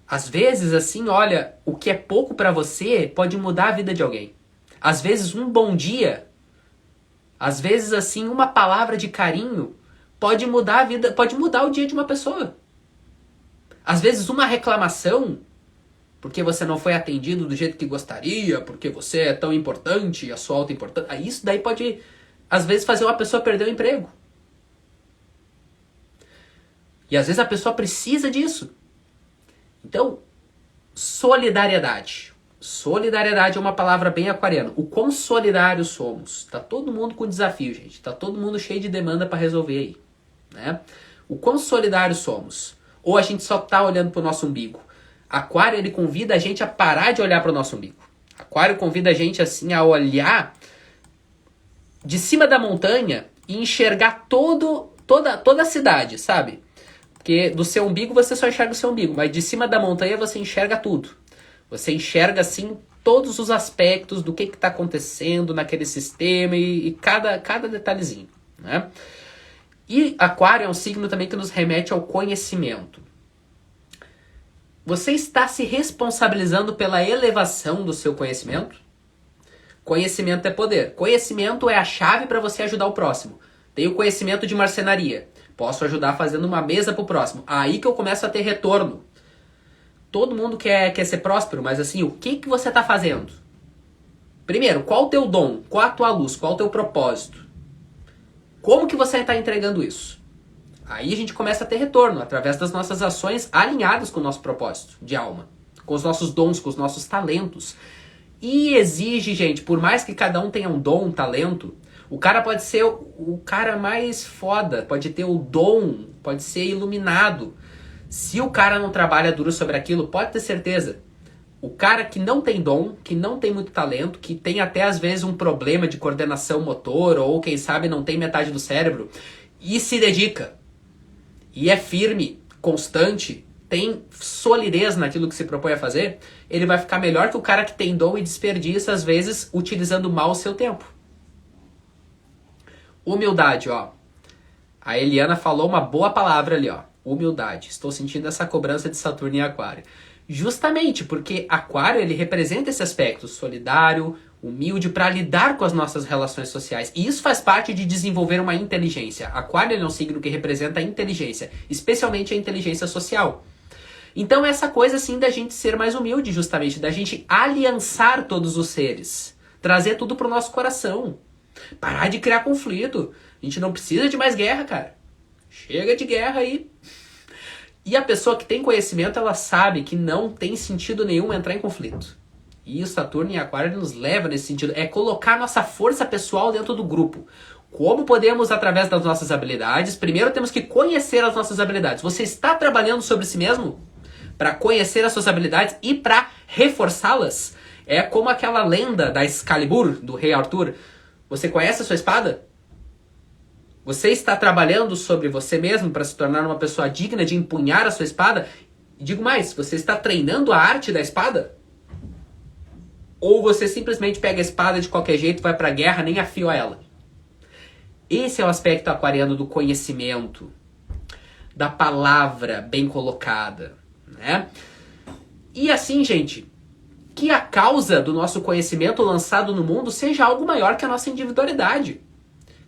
Às vezes, assim, olha, o que é pouco pra você pode mudar a vida de alguém. Às vezes, um bom dia, às vezes, assim, uma palavra de carinho pode mudar a vida, pode mudar o dia de uma pessoa. Às vezes, uma reclamação porque você não foi atendido do jeito que gostaria, porque você é tão importante, a sua auto-importância. Isso daí pode, às vezes, fazer uma pessoa perder o emprego. E às vezes a pessoa precisa disso. Então, solidariedade. Solidariedade é uma palavra bem aquariana. O quão solidários somos? Tá todo mundo com desafio, gente. Tá todo mundo cheio de demanda para resolver aí, né? O quão solidários somos? Ou a gente só tá olhando pro nosso umbigo? Aquário, ele convida a gente a parar de olhar pro nosso umbigo. Aquário convida a gente, assim, a olhar de cima da montanha e enxergar toda a cidade, sabe? Porque do seu umbigo você só enxerga o seu umbigo, mas de cima da montanha você enxerga tudo. Você enxerga, assim, todos os aspectos do que está acontecendo naquele sistema e cada detalhezinho, né? E Aquário é um signo também que nos remete ao conhecimento. Você está se responsabilizando pela elevação do seu conhecimento? Conhecimento é poder. Conhecimento é a chave para você ajudar o próximo. Tenho conhecimento de marcenaria. Posso ajudar fazendo uma mesa pro próximo. Aí que eu começo a ter retorno. Todo mundo quer ser próspero, mas assim, o que você está fazendo? Primeiro, qual o teu dom? Qual a tua luz? Qual o teu propósito? Como que você está entregando isso? Aí a gente começa a ter retorno, através das nossas ações alinhadas com o nosso propósito de alma. Com os nossos dons, com os nossos talentos. E exige, gente, por mais que cada um tenha um dom, um talento, o cara pode ser o cara mais foda, pode ter o dom, pode ser iluminado. Se o cara não trabalha duro sobre aquilo, pode ter certeza. O cara que não tem dom, que não tem muito talento, que tem até às vezes um problema de coordenação motor, ou quem sabe não tem metade do cérebro, e se dedica, e é firme, constante, tem solidez naquilo que se propõe a fazer, ele vai ficar melhor que o cara que tem dom e desperdiça, às vezes, utilizando mal o seu tempo. Humildade, ó. A Eliana falou uma boa palavra ali, ó. Humildade. Estou sentindo essa cobrança de Saturno em Aquário. Justamente porque Aquário, ele representa esse aspecto solidário, humilde, para lidar com as nossas relações sociais. E isso faz parte de desenvolver uma inteligência. Aquário é um signo que representa a inteligência, especialmente a inteligência social. Então essa coisa assim da gente ser mais humilde, justamente, da gente aliançar todos os seres, trazer tudo pro nosso coração, parar de criar conflito. A gente não precisa de mais guerra, cara. Chega de guerra aí. E a pessoa que tem conhecimento, ela sabe que não tem sentido nenhum entrar em conflito. E o Saturno em Aquário nos leva nesse sentido. É colocar nossa força pessoal dentro do grupo. Como podemos, através das nossas habilidades, primeiro temos que conhecer as nossas habilidades. Você está trabalhando sobre si mesmo para conhecer as suas habilidades e para reforçá-las? É como aquela lenda da Excalibur, do rei Arthur. Você conhece a sua espada? Você está trabalhando sobre você mesmo para se tornar uma pessoa digna de empunhar a sua espada? E digo mais, você está treinando a arte da espada? Ou você simplesmente pega a espada de qualquer jeito, vai para a guerra, nem afia ela? Esse é o aspecto aquariano do conhecimento, da palavra bem colocada, né? E assim, gente, que a causa do nosso conhecimento lançado no mundo seja algo maior que a nossa individualidade.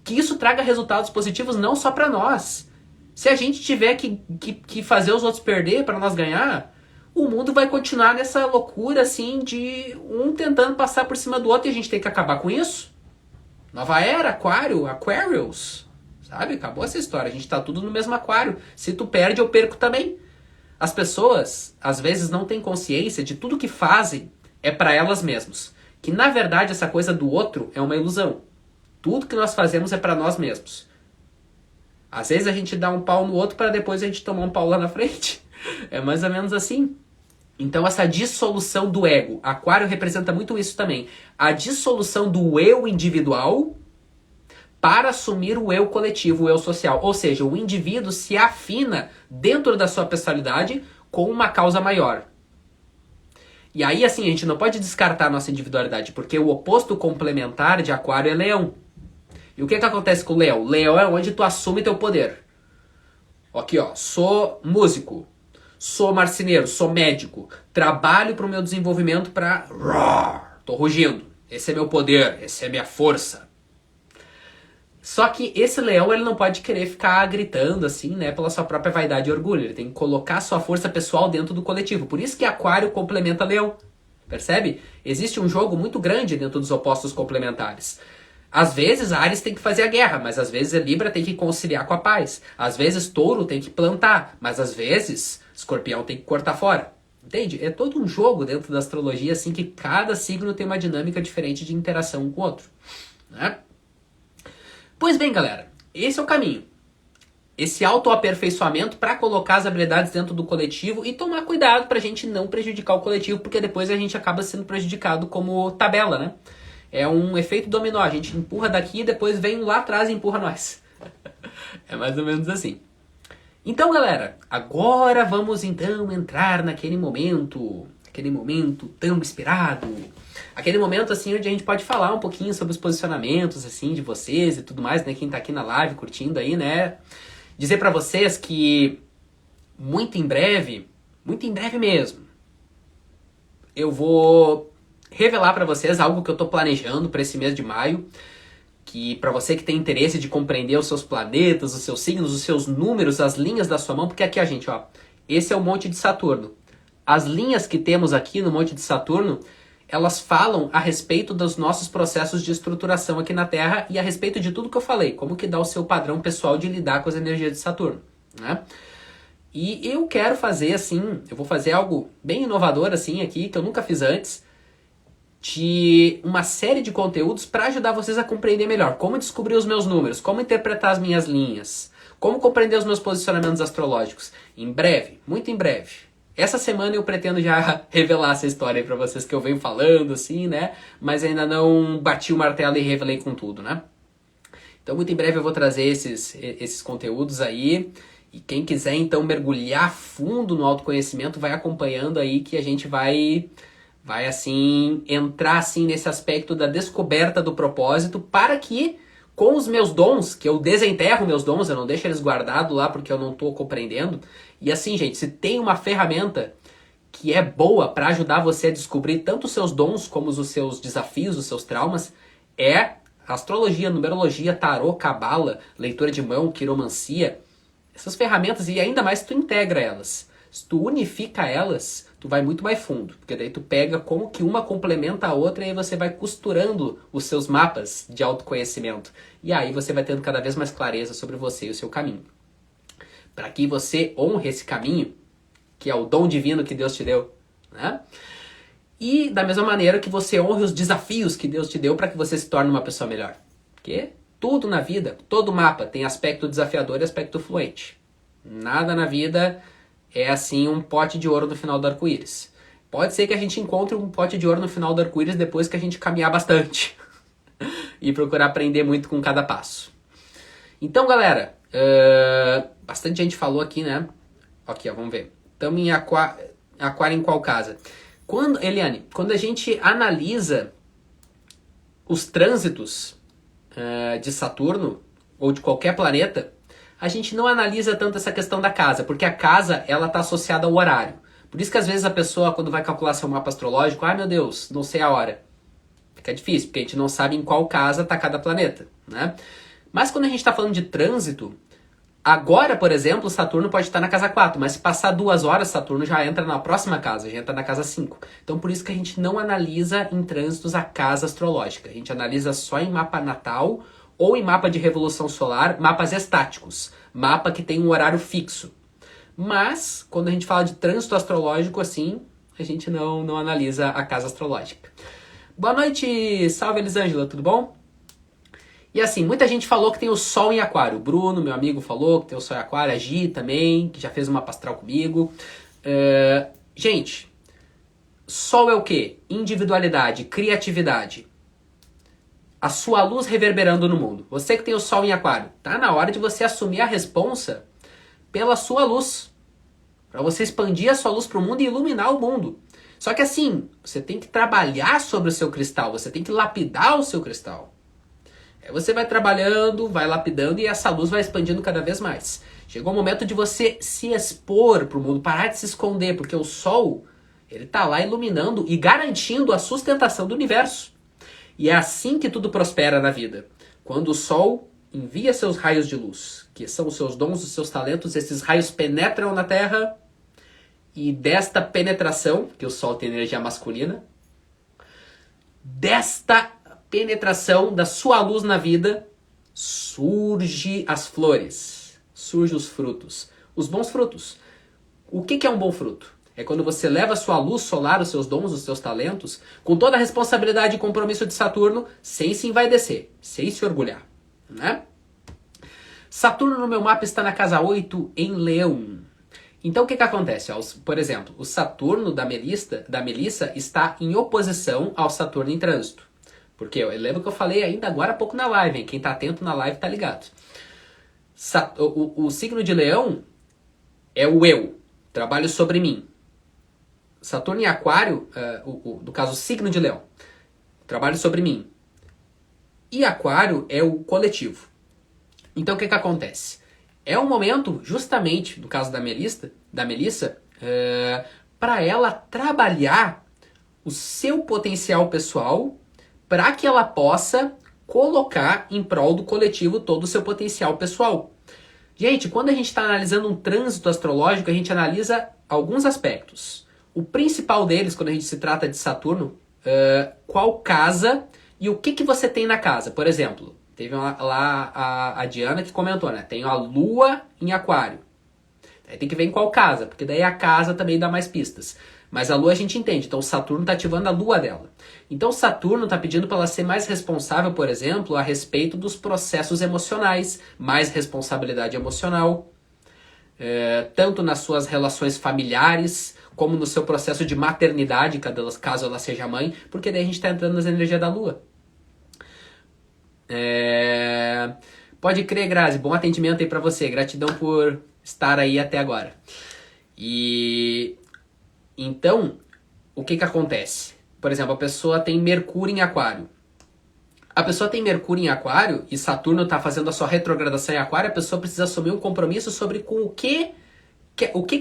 Que isso traga resultados positivos não só para nós. Se a gente tiver que fazer os outros perder para nós ganhar, o mundo vai continuar nessa loucura assim de um tentando passar por cima do outro e a gente tem que acabar com isso. Nova era, Aquário, Aquarius, sabe? Acabou essa história, a gente tá tudo no mesmo aquário. Se tu perde, eu perco também. As pessoas, às vezes, não têm consciência de tudo que fazem é para elas mesmas. Que, na verdade, essa coisa do outro é uma ilusão. Tudo que nós fazemos é para nós mesmos. Às vezes a gente dá um pau no outro para depois a gente tomar um pau lá na frente. É mais ou menos assim. Então essa dissolução do ego. Aquário representa muito isso também. A dissolução do eu individual para assumir o eu coletivo, o eu social. Ou seja, o indivíduo se afina dentro da sua personalidade com uma causa maior. E aí, assim, a gente não pode descartar a nossa individualidade, porque o oposto complementar de Aquário é Leão. E o que acontece com o Leão? Leão é onde tu assume teu poder. Aqui, ó, sou músico, sou marceneiro, sou médico, trabalho pro meu desenvolvimento tô rugindo. Esse é meu poder, essa é minha força. Só que esse leão, ele não pode querer ficar gritando assim, né, pela sua própria vaidade e orgulho. Ele tem que colocar sua força pessoal dentro do coletivo. Por isso que Aquário complementa Leão. Percebe? Existe um jogo muito grande dentro dos opostos complementares. Às vezes Áries tem que fazer a guerra, mas às vezes Libra tem que conciliar com a paz. Às vezes Touro tem que plantar, mas às vezes Escorpião tem que cortar fora. Entende? É todo um jogo dentro da astrologia, assim, que cada signo tem uma dinâmica diferente de interação um com o outro. Né? Pois bem, galera, esse é o caminho. Esse autoaperfeiçoamento para colocar as habilidades dentro do coletivo e tomar cuidado para a gente não prejudicar o coletivo, porque depois a gente acaba sendo prejudicado como tabela, né? É um efeito dominó, a gente empurra daqui e depois vem lá atrás e empurra nós. É mais ou menos assim. Então, galera, agora vamos então entrar naquele momento tão esperado. Aquele momento, assim, onde a gente pode falar um pouquinho sobre os posicionamentos, assim, de vocês e tudo mais, né? Quem tá aqui na live curtindo aí, né? Dizer pra vocês que muito em breve mesmo, eu vou revelar pra vocês algo que eu tô planejando pra esse mês de maio, que para você que tem interesse de compreender os seus planetas, os seus signos, os seus números, as linhas da sua mão, porque aqui a gente, ó, esse é o Monte de Saturno. As linhas que temos aqui no Monte de Saturno, elas falam a respeito dos nossos processos de estruturação aqui na Terra e a respeito de tudo que eu falei, como que dá o seu padrão pessoal de lidar com as energias de Saturno, né? E eu quero fazer assim, eu vou fazer algo bem inovador assim aqui, que eu nunca fiz antes, de uma série de conteúdos para ajudar vocês a compreender melhor como descobrir os meus números, como interpretar as minhas linhas, como compreender os meus posicionamentos astrológicos. Em breve, muito em breve. Essa semana eu pretendo já revelar essa história aí para vocês que eu venho falando, assim, né? Mas ainda não bati o martelo e revelei com tudo, né? Então, muito em breve eu vou trazer esses conteúdos aí. E quem quiser, então, mergulhar fundo no autoconhecimento, vai acompanhando aí que a gente vai assim, entrar assim nesse aspecto da descoberta do propósito para que, com os meus dons, que eu desenterro meus dons, eu não deixo eles guardados lá porque eu não estou compreendendo. E assim, gente, se tem uma ferramenta que é boa para ajudar você a descobrir tanto os seus dons como os seus desafios, os seus traumas, é astrologia, numerologia, tarô, cabala, leitura de mão, quiromancia. Essas ferramentas, e ainda mais se tu integra elas. Se tu unifica elas, tu vai muito mais fundo, porque daí tu pega como que uma complementa a outra e aí você vai costurando os seus mapas de autoconhecimento. E aí você vai tendo cada vez mais clareza sobre você e o seu caminho. Para que você honre esse caminho, que é o dom divino que Deus te deu, né? E da mesma maneira que você honre os desafios que Deus te deu para que você se torne uma pessoa melhor. Porque tudo na vida, todo mapa tem aspecto desafiador e aspecto fluente. Nada na vida é assim um pote de ouro no final do arco-íris. Pode ser que a gente encontre um pote de ouro no final do arco-íris depois que a gente caminhar bastante. E procurar aprender muito com cada passo. Então, galera, bastante gente falou aqui, né? Aqui, ó, vamos ver. Estamos em Aquário em qual casa? Eliane, quando a gente analisa os trânsitos de Saturno, ou de qualquer planeta, a gente não analisa tanto essa questão da casa, porque a casa, ela está associada ao horário. Por isso que às vezes a pessoa, quando vai calcular seu mapa astrológico, ai meu Deus, não sei a hora. Fica difícil, porque a gente não sabe em qual casa está cada planeta, né? Mas quando a gente está falando de trânsito, agora, por exemplo, Saturno pode estar na casa 4, mas se passar 2 horas, Saturno já entra na próxima casa, já entra na casa 5. Então por isso que a gente não analisa em trânsitos a casa astrológica. A gente analisa só em mapa natal ou em mapa de revolução solar, mapas estáticos, mapa que tem um horário fixo. Mas, quando a gente fala de trânsito astrológico, assim, a gente não analisa a casa astrológica. Boa noite, salve Elisângela, tudo bom? E assim, muita gente falou que tem o Sol em Aquário. O Bruno, meu amigo, falou que tem o Sol em Aquário. A Gi também, que já fez uma astral comigo. Gente, Sol é o quê? Individualidade, criatividade. A sua luz reverberando no mundo. Você que tem o Sol em Aquário, tá na hora de você assumir a responsa pela sua luz. Para você expandir a sua luz para o mundo e iluminar o mundo. Só que assim, você tem que trabalhar sobre o seu cristal. Você tem que lapidar o seu cristal. Aí você vai trabalhando, vai lapidando e essa luz vai expandindo cada vez mais. Chegou o momento de você se expor para o mundo, parar de se esconder, porque o Sol, ele tá lá iluminando e garantindo a sustentação do universo. E é assim que tudo prospera na vida. Quando o Sol envia seus raios de luz, que são os seus dons, os seus talentos. Esses raios penetram na Terra e desta penetração, que o Sol tem energia masculina, desta penetração da sua luz na vida, surge as flores, surge os frutos, os bons frutos. O que é um bom fruto? É quando você leva a sua luz solar, os seus dons, os seus talentos, com toda a responsabilidade e compromisso de Saturno, sem se envaidecer, sem se orgulhar, né? Saturno no meu mapa está na casa 8 em Leão. Então o que acontece? Por exemplo, o Saturno da Melissa está em oposição ao Saturno em trânsito. Porque eu lembro que eu falei ainda agora há pouco na live, hein? Quem está atento na live tá ligado. O signo de Leão é o eu, trabalho sobre mim. Saturno em Aquário, no caso o signo de Leão, trabalho sobre mim. E Aquário é o coletivo. Então o que acontece? É um momento, justamente, no caso da Melissa, para ela trabalhar o seu potencial pessoal para que ela possa colocar em prol do coletivo todo o seu potencial pessoal. Gente, quando a gente está analisando um trânsito astrológico, a gente analisa alguns aspectos. O principal deles, quando a gente se trata de Saturno, qual casa e o que você tem na casa. Por exemplo, teve lá a Diana que comentou, né? Tem a Lua em Aquário. Aí tem que ver em qual casa, porque daí a casa também dá mais pistas. Mas a Lua a gente entende, então Saturno está ativando a Lua dela. Então Saturno está pedindo para ela ser mais responsável, por exemplo, a respeito dos processos emocionais, mais responsabilidade emocional, tanto nas suas relações familiares, como no seu processo de maternidade, caso ela seja mãe, porque daí a gente está entrando nas energias da Lua. Pode crer, Grazi, bom atendimento aí para você, gratidão por estar aí até agora. E então, o que acontece? Por exemplo, a pessoa tem Mercúrio em Aquário. A pessoa tem Mercúrio em Aquário e Saturno está fazendo a sua retrogradação em Aquário, a pessoa precisa assumir um compromisso sobre com o que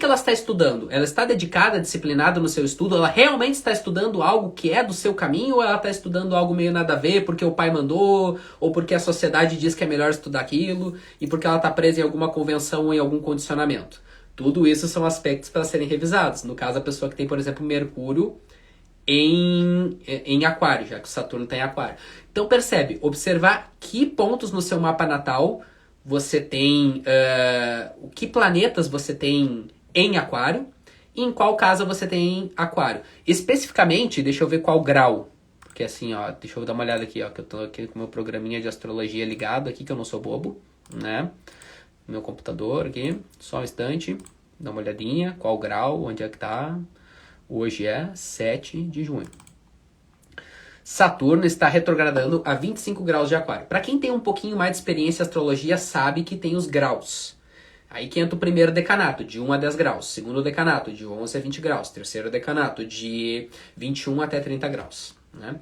ela está estudando. Ela está dedicada, disciplinada no seu estudo? Ela realmente está estudando algo que é do seu caminho ou ela está estudando algo meio nada a ver porque o pai mandou ou porque a sociedade diz que é melhor estudar aquilo e porque ela está presa em alguma convenção ou em algum condicionamento? Tudo isso são aspectos para serem revisados. No caso, a pessoa que tem, por exemplo, Mercúrio em Aquário, já que o Saturno está em Aquário. Então percebe, observar que pontos no seu mapa natal você tem, que planetas você tem em Aquário e em qual casa você tem Aquário. Especificamente, deixa eu ver qual grau. Porque assim, ó, deixa eu dar uma olhada aqui, ó, que eu tô aqui com o meu programinha de astrologia ligado aqui, que eu não sou bobo, né? Meu computador aqui, só um instante, dá uma olhadinha, qual grau, onde é que tá. Hoje é 7 de junho. Saturno está retrogradando a 25 graus de Aquário. Para quem tem um pouquinho mais de experiência em astrologia, sabe que tem os graus. Aí que entra o primeiro decanato, de 1 a 10 graus. Segundo decanato, de 11 a 20 graus. Terceiro decanato, de 21 até 30 graus. Né?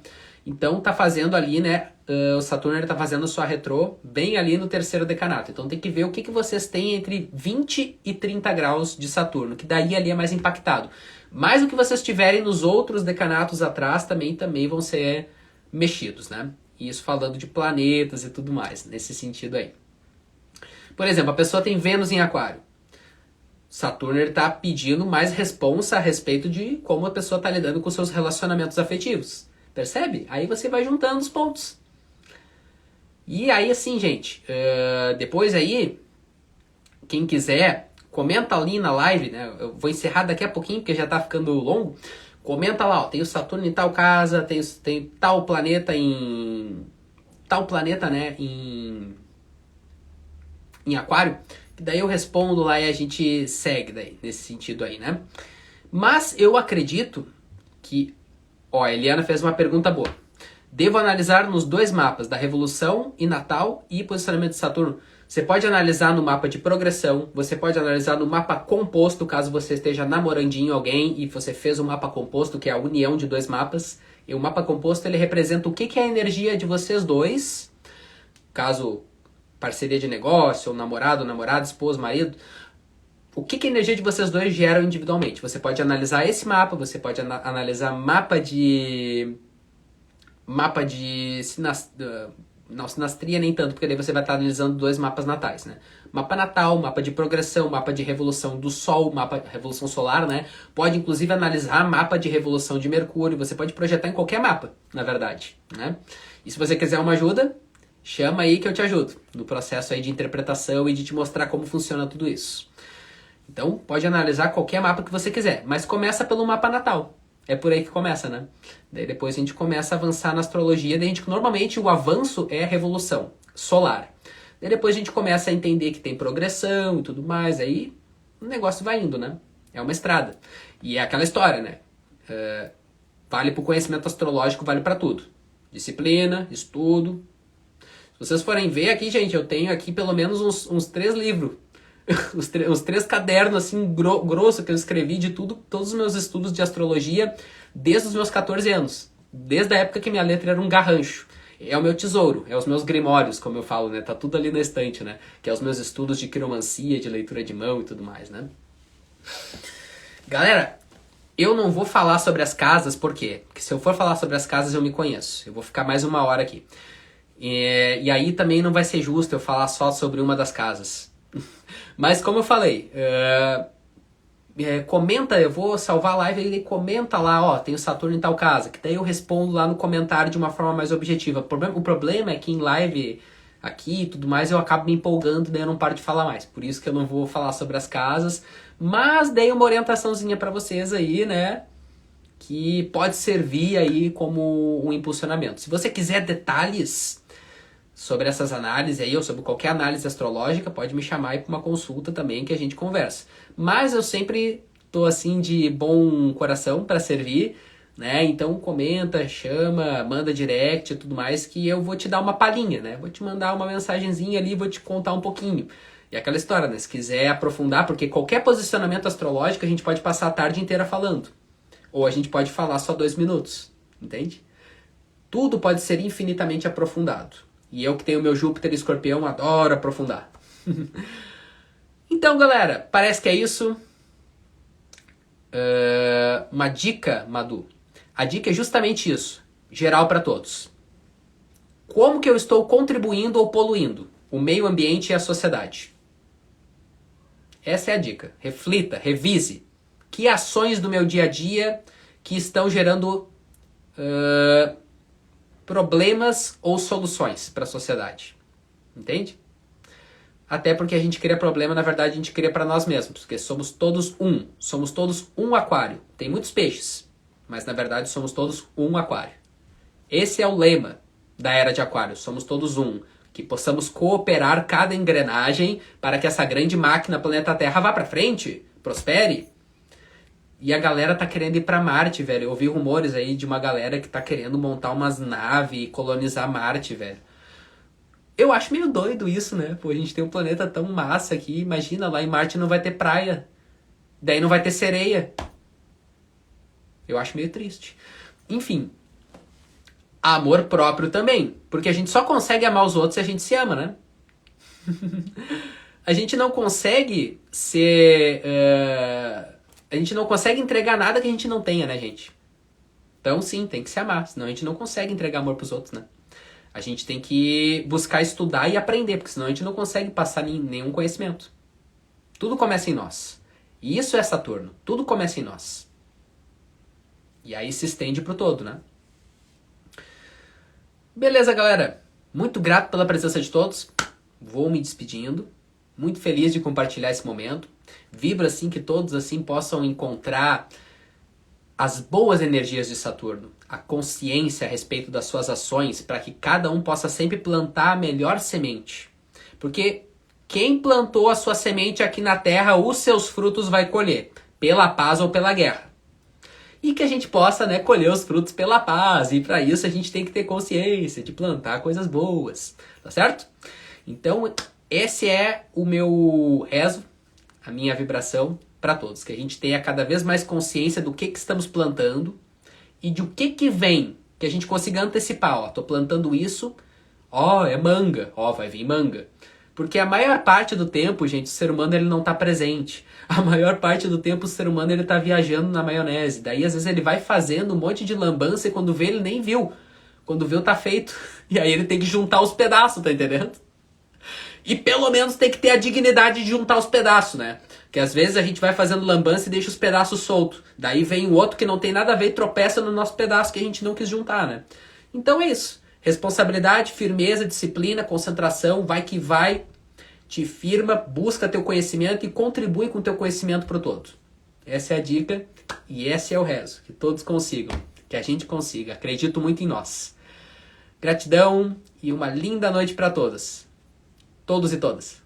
Então tá fazendo ali, né? O Saturno está fazendo sua retrô bem ali no terceiro decanato. Então tem que ver o que vocês têm entre 20 e 30 graus de Saturno, que daí ali é mais impactado. Mas o que vocês tiverem nos outros decanatos atrás também vão ser mexidos, né? Isso falando de planetas e tudo mais, nesse sentido aí. Por exemplo, a pessoa tem Vênus em Aquário. Saturno está pedindo mais responsa a respeito de como a pessoa está lidando com seus relacionamentos afetivos. Percebe? Aí você vai juntando os pontos. E aí assim, gente, depois aí, quem quiser, comenta ali na live, né? Eu vou encerrar daqui a pouquinho, porque já tá ficando longo. Comenta lá, ó, tem o Saturno em tal casa, tem tal planeta né, em Aquário, que daí eu respondo lá e a gente segue daí, nesse sentido aí, né? Mas eu acredito que, ó, a Eliana fez uma pergunta boa. Devo analisar nos dois mapas, da Revolução e Natal e posicionamento de Saturno? Você pode analisar no mapa de progressão, você pode analisar no mapa composto, caso você esteja namorandinho alguém e você fez um mapa composto, que é a união de dois mapas. E o mapa composto, ele representa o que é a energia de vocês dois, caso parceria de negócio, ou namorado, namorada, esposo, marido. O que a energia de vocês dois geram individualmente? Você pode analisar esse mapa, você pode analisar mapa de Não, sinastria nem tanto, porque daí você vai estar analisando 2 mapas natais, né? Mapa natal, mapa de progressão, mapa de revolução do Sol, mapa revolução solar, né? Pode inclusive analisar mapa de revolução de Mercúrio, você pode projetar em qualquer mapa, na verdade, né? E se você quiser uma ajuda, chama aí que eu te ajudo no processo aí de interpretação e de te mostrar como funciona tudo isso. Então, pode analisar qualquer mapa que você quiser, mas começa pelo mapa natal. É por aí que começa, né? Daí depois a gente começa a avançar na astrologia, daí a gente, normalmente o avanço é a revolução solar. Daí depois a gente começa a entender que tem progressão e tudo mais, aí o negócio vai indo, né? É uma estrada. E é aquela história, né? Vale pro conhecimento astrológico, vale para tudo. Disciplina, estudo. Se vocês forem ver aqui, gente, eu tenho aqui pelo menos uns 3 livros. Os 3 cadernos assim grosso que eu escrevi de tudo, todos os meus estudos de astrologia desde os meus 14 anos. Desde a época que minha letra era um garrancho. É o meu tesouro, é os meus grimórios, como eu falo, né? Tá tudo ali na estante, né? Que é os meus estudos de quiromancia, de leitura de mão e tudo mais, né? Galera, eu não vou falar sobre as casas, por quê? Porque se eu for falar sobre as casas eu me conheço. Eu vou ficar mais 1 hora aqui. E aí também não vai ser justo eu falar só sobre uma das casas. Mas como eu falei, comenta, eu vou salvar a live e comenta lá, ó, tem o Saturno em tal casa, que daí eu respondo lá no comentário de uma forma mais objetiva. O problema é que em live aqui e tudo mais eu acabo me empolgando, daí eu não paro de falar mais. Por isso que eu não vou falar sobre as casas, mas dei uma orientaçãozinha pra vocês aí, né? Que pode servir aí como um impulsionamento. Se você quiser detalhes sobre essas análises aí, ou sobre qualquer análise astrológica, pode me chamar aí para uma consulta também que a gente conversa. Mas eu sempre tô assim de bom coração para servir, né? Então comenta, chama, manda direct e tudo mais, que eu vou te dar uma palhinha, né? Vou te mandar uma mensagenzinha ali, vou te contar um pouquinho. E aquela história, né? Se quiser aprofundar, porque qualquer posicionamento astrológico a gente pode passar a tarde inteira falando. Ou a gente pode falar só 2 minutos, entende? Tudo pode ser infinitamente aprofundado. E eu que tenho meu Júpiter e Escorpião, adoro aprofundar. Então, galera, parece que é isso. Uma dica, Madu. A dica é justamente isso. Geral para todos. Como que eu estou contribuindo ou poluindo o meio ambiente e a sociedade? Essa é a dica. Reflita, revise. Que ações do meu dia a dia que estão gerando problemas ou soluções para a sociedade. Entende? Até porque a gente cria problema, na verdade a gente cria para nós mesmos, porque somos todos um. Somos todos um aquário. Tem muitos peixes, mas na verdade somos todos um aquário. Esse é o lema da era de aquário. Somos todos um. Que possamos cooperar cada engrenagem para que essa grande máquina planeta Terra vá para frente, prospere. E a galera tá querendo ir pra Marte, velho. Eu ouvi rumores aí de uma galera que tá querendo montar umas naves e colonizar Marte, velho. Eu acho meio doido isso, né? Pô, a gente tem um planeta tão massa aqui. Imagina, lá em Marte não vai ter praia. Daí não vai ter sereia. Eu acho meio triste. Enfim. Amor próprio também. Porque a gente só consegue amar os outros se a gente se ama, né? A gente não consegue ser... A gente não consegue entregar nada que a gente não tenha, né, gente? Então, sim, tem que se amar. Senão a gente não consegue entregar amor pros outros, né? A gente tem que buscar estudar e aprender, porque senão a gente não consegue passar nenhum conhecimento. Tudo começa em nós. E isso é Saturno. Tudo começa em nós. E aí se estende pro todo, né? Beleza, galera. Muito grato pela presença de todos. Vou me despedindo. Muito feliz de compartilhar esse momento. Vibro assim que todos assim possam encontrar as boas energias de Saturno, a consciência a respeito das suas ações, para que cada um possa sempre plantar a melhor semente. Porque quem plantou a sua semente aqui na Terra, os seus frutos vai colher, pela paz ou pela guerra. E que a gente possa, né, colher os frutos pela paz, e para isso a gente tem que ter consciência de plantar coisas boas, tá certo? Então, esse é o meu rezo, a minha vibração para todos, que a gente tenha cada vez mais consciência do que estamos plantando e de o que vem, que a gente consiga antecipar, ó, tô plantando isso, ó, é manga, ó, vai vir manga. Porque a maior parte do tempo, gente, o ser humano ele não tá presente. A maior parte do tempo o ser humano ele tá viajando na maionese. Daí às vezes ele vai fazendo um monte de lambança e quando vê ele nem viu. Quando viu, tá feito. E aí ele tem que juntar os pedaços, tá entendendo? E pelo menos tem que ter a dignidade de juntar os pedaços, né? Porque às vezes a gente vai fazendo lambança e deixa os pedaços soltos. Daí vem o outro que não tem nada a ver e tropeça no nosso pedaço que a gente não quis juntar, né? Então é isso. Responsabilidade, firmeza, disciplina, concentração, vai que vai. Te firma, busca teu conhecimento e contribui com teu conhecimento pro todo. Essa é a dica e esse é o rezo. Que todos consigam. Que a gente consiga. Acredito muito em nós. Gratidão e uma linda noite para todos. Todos e todas.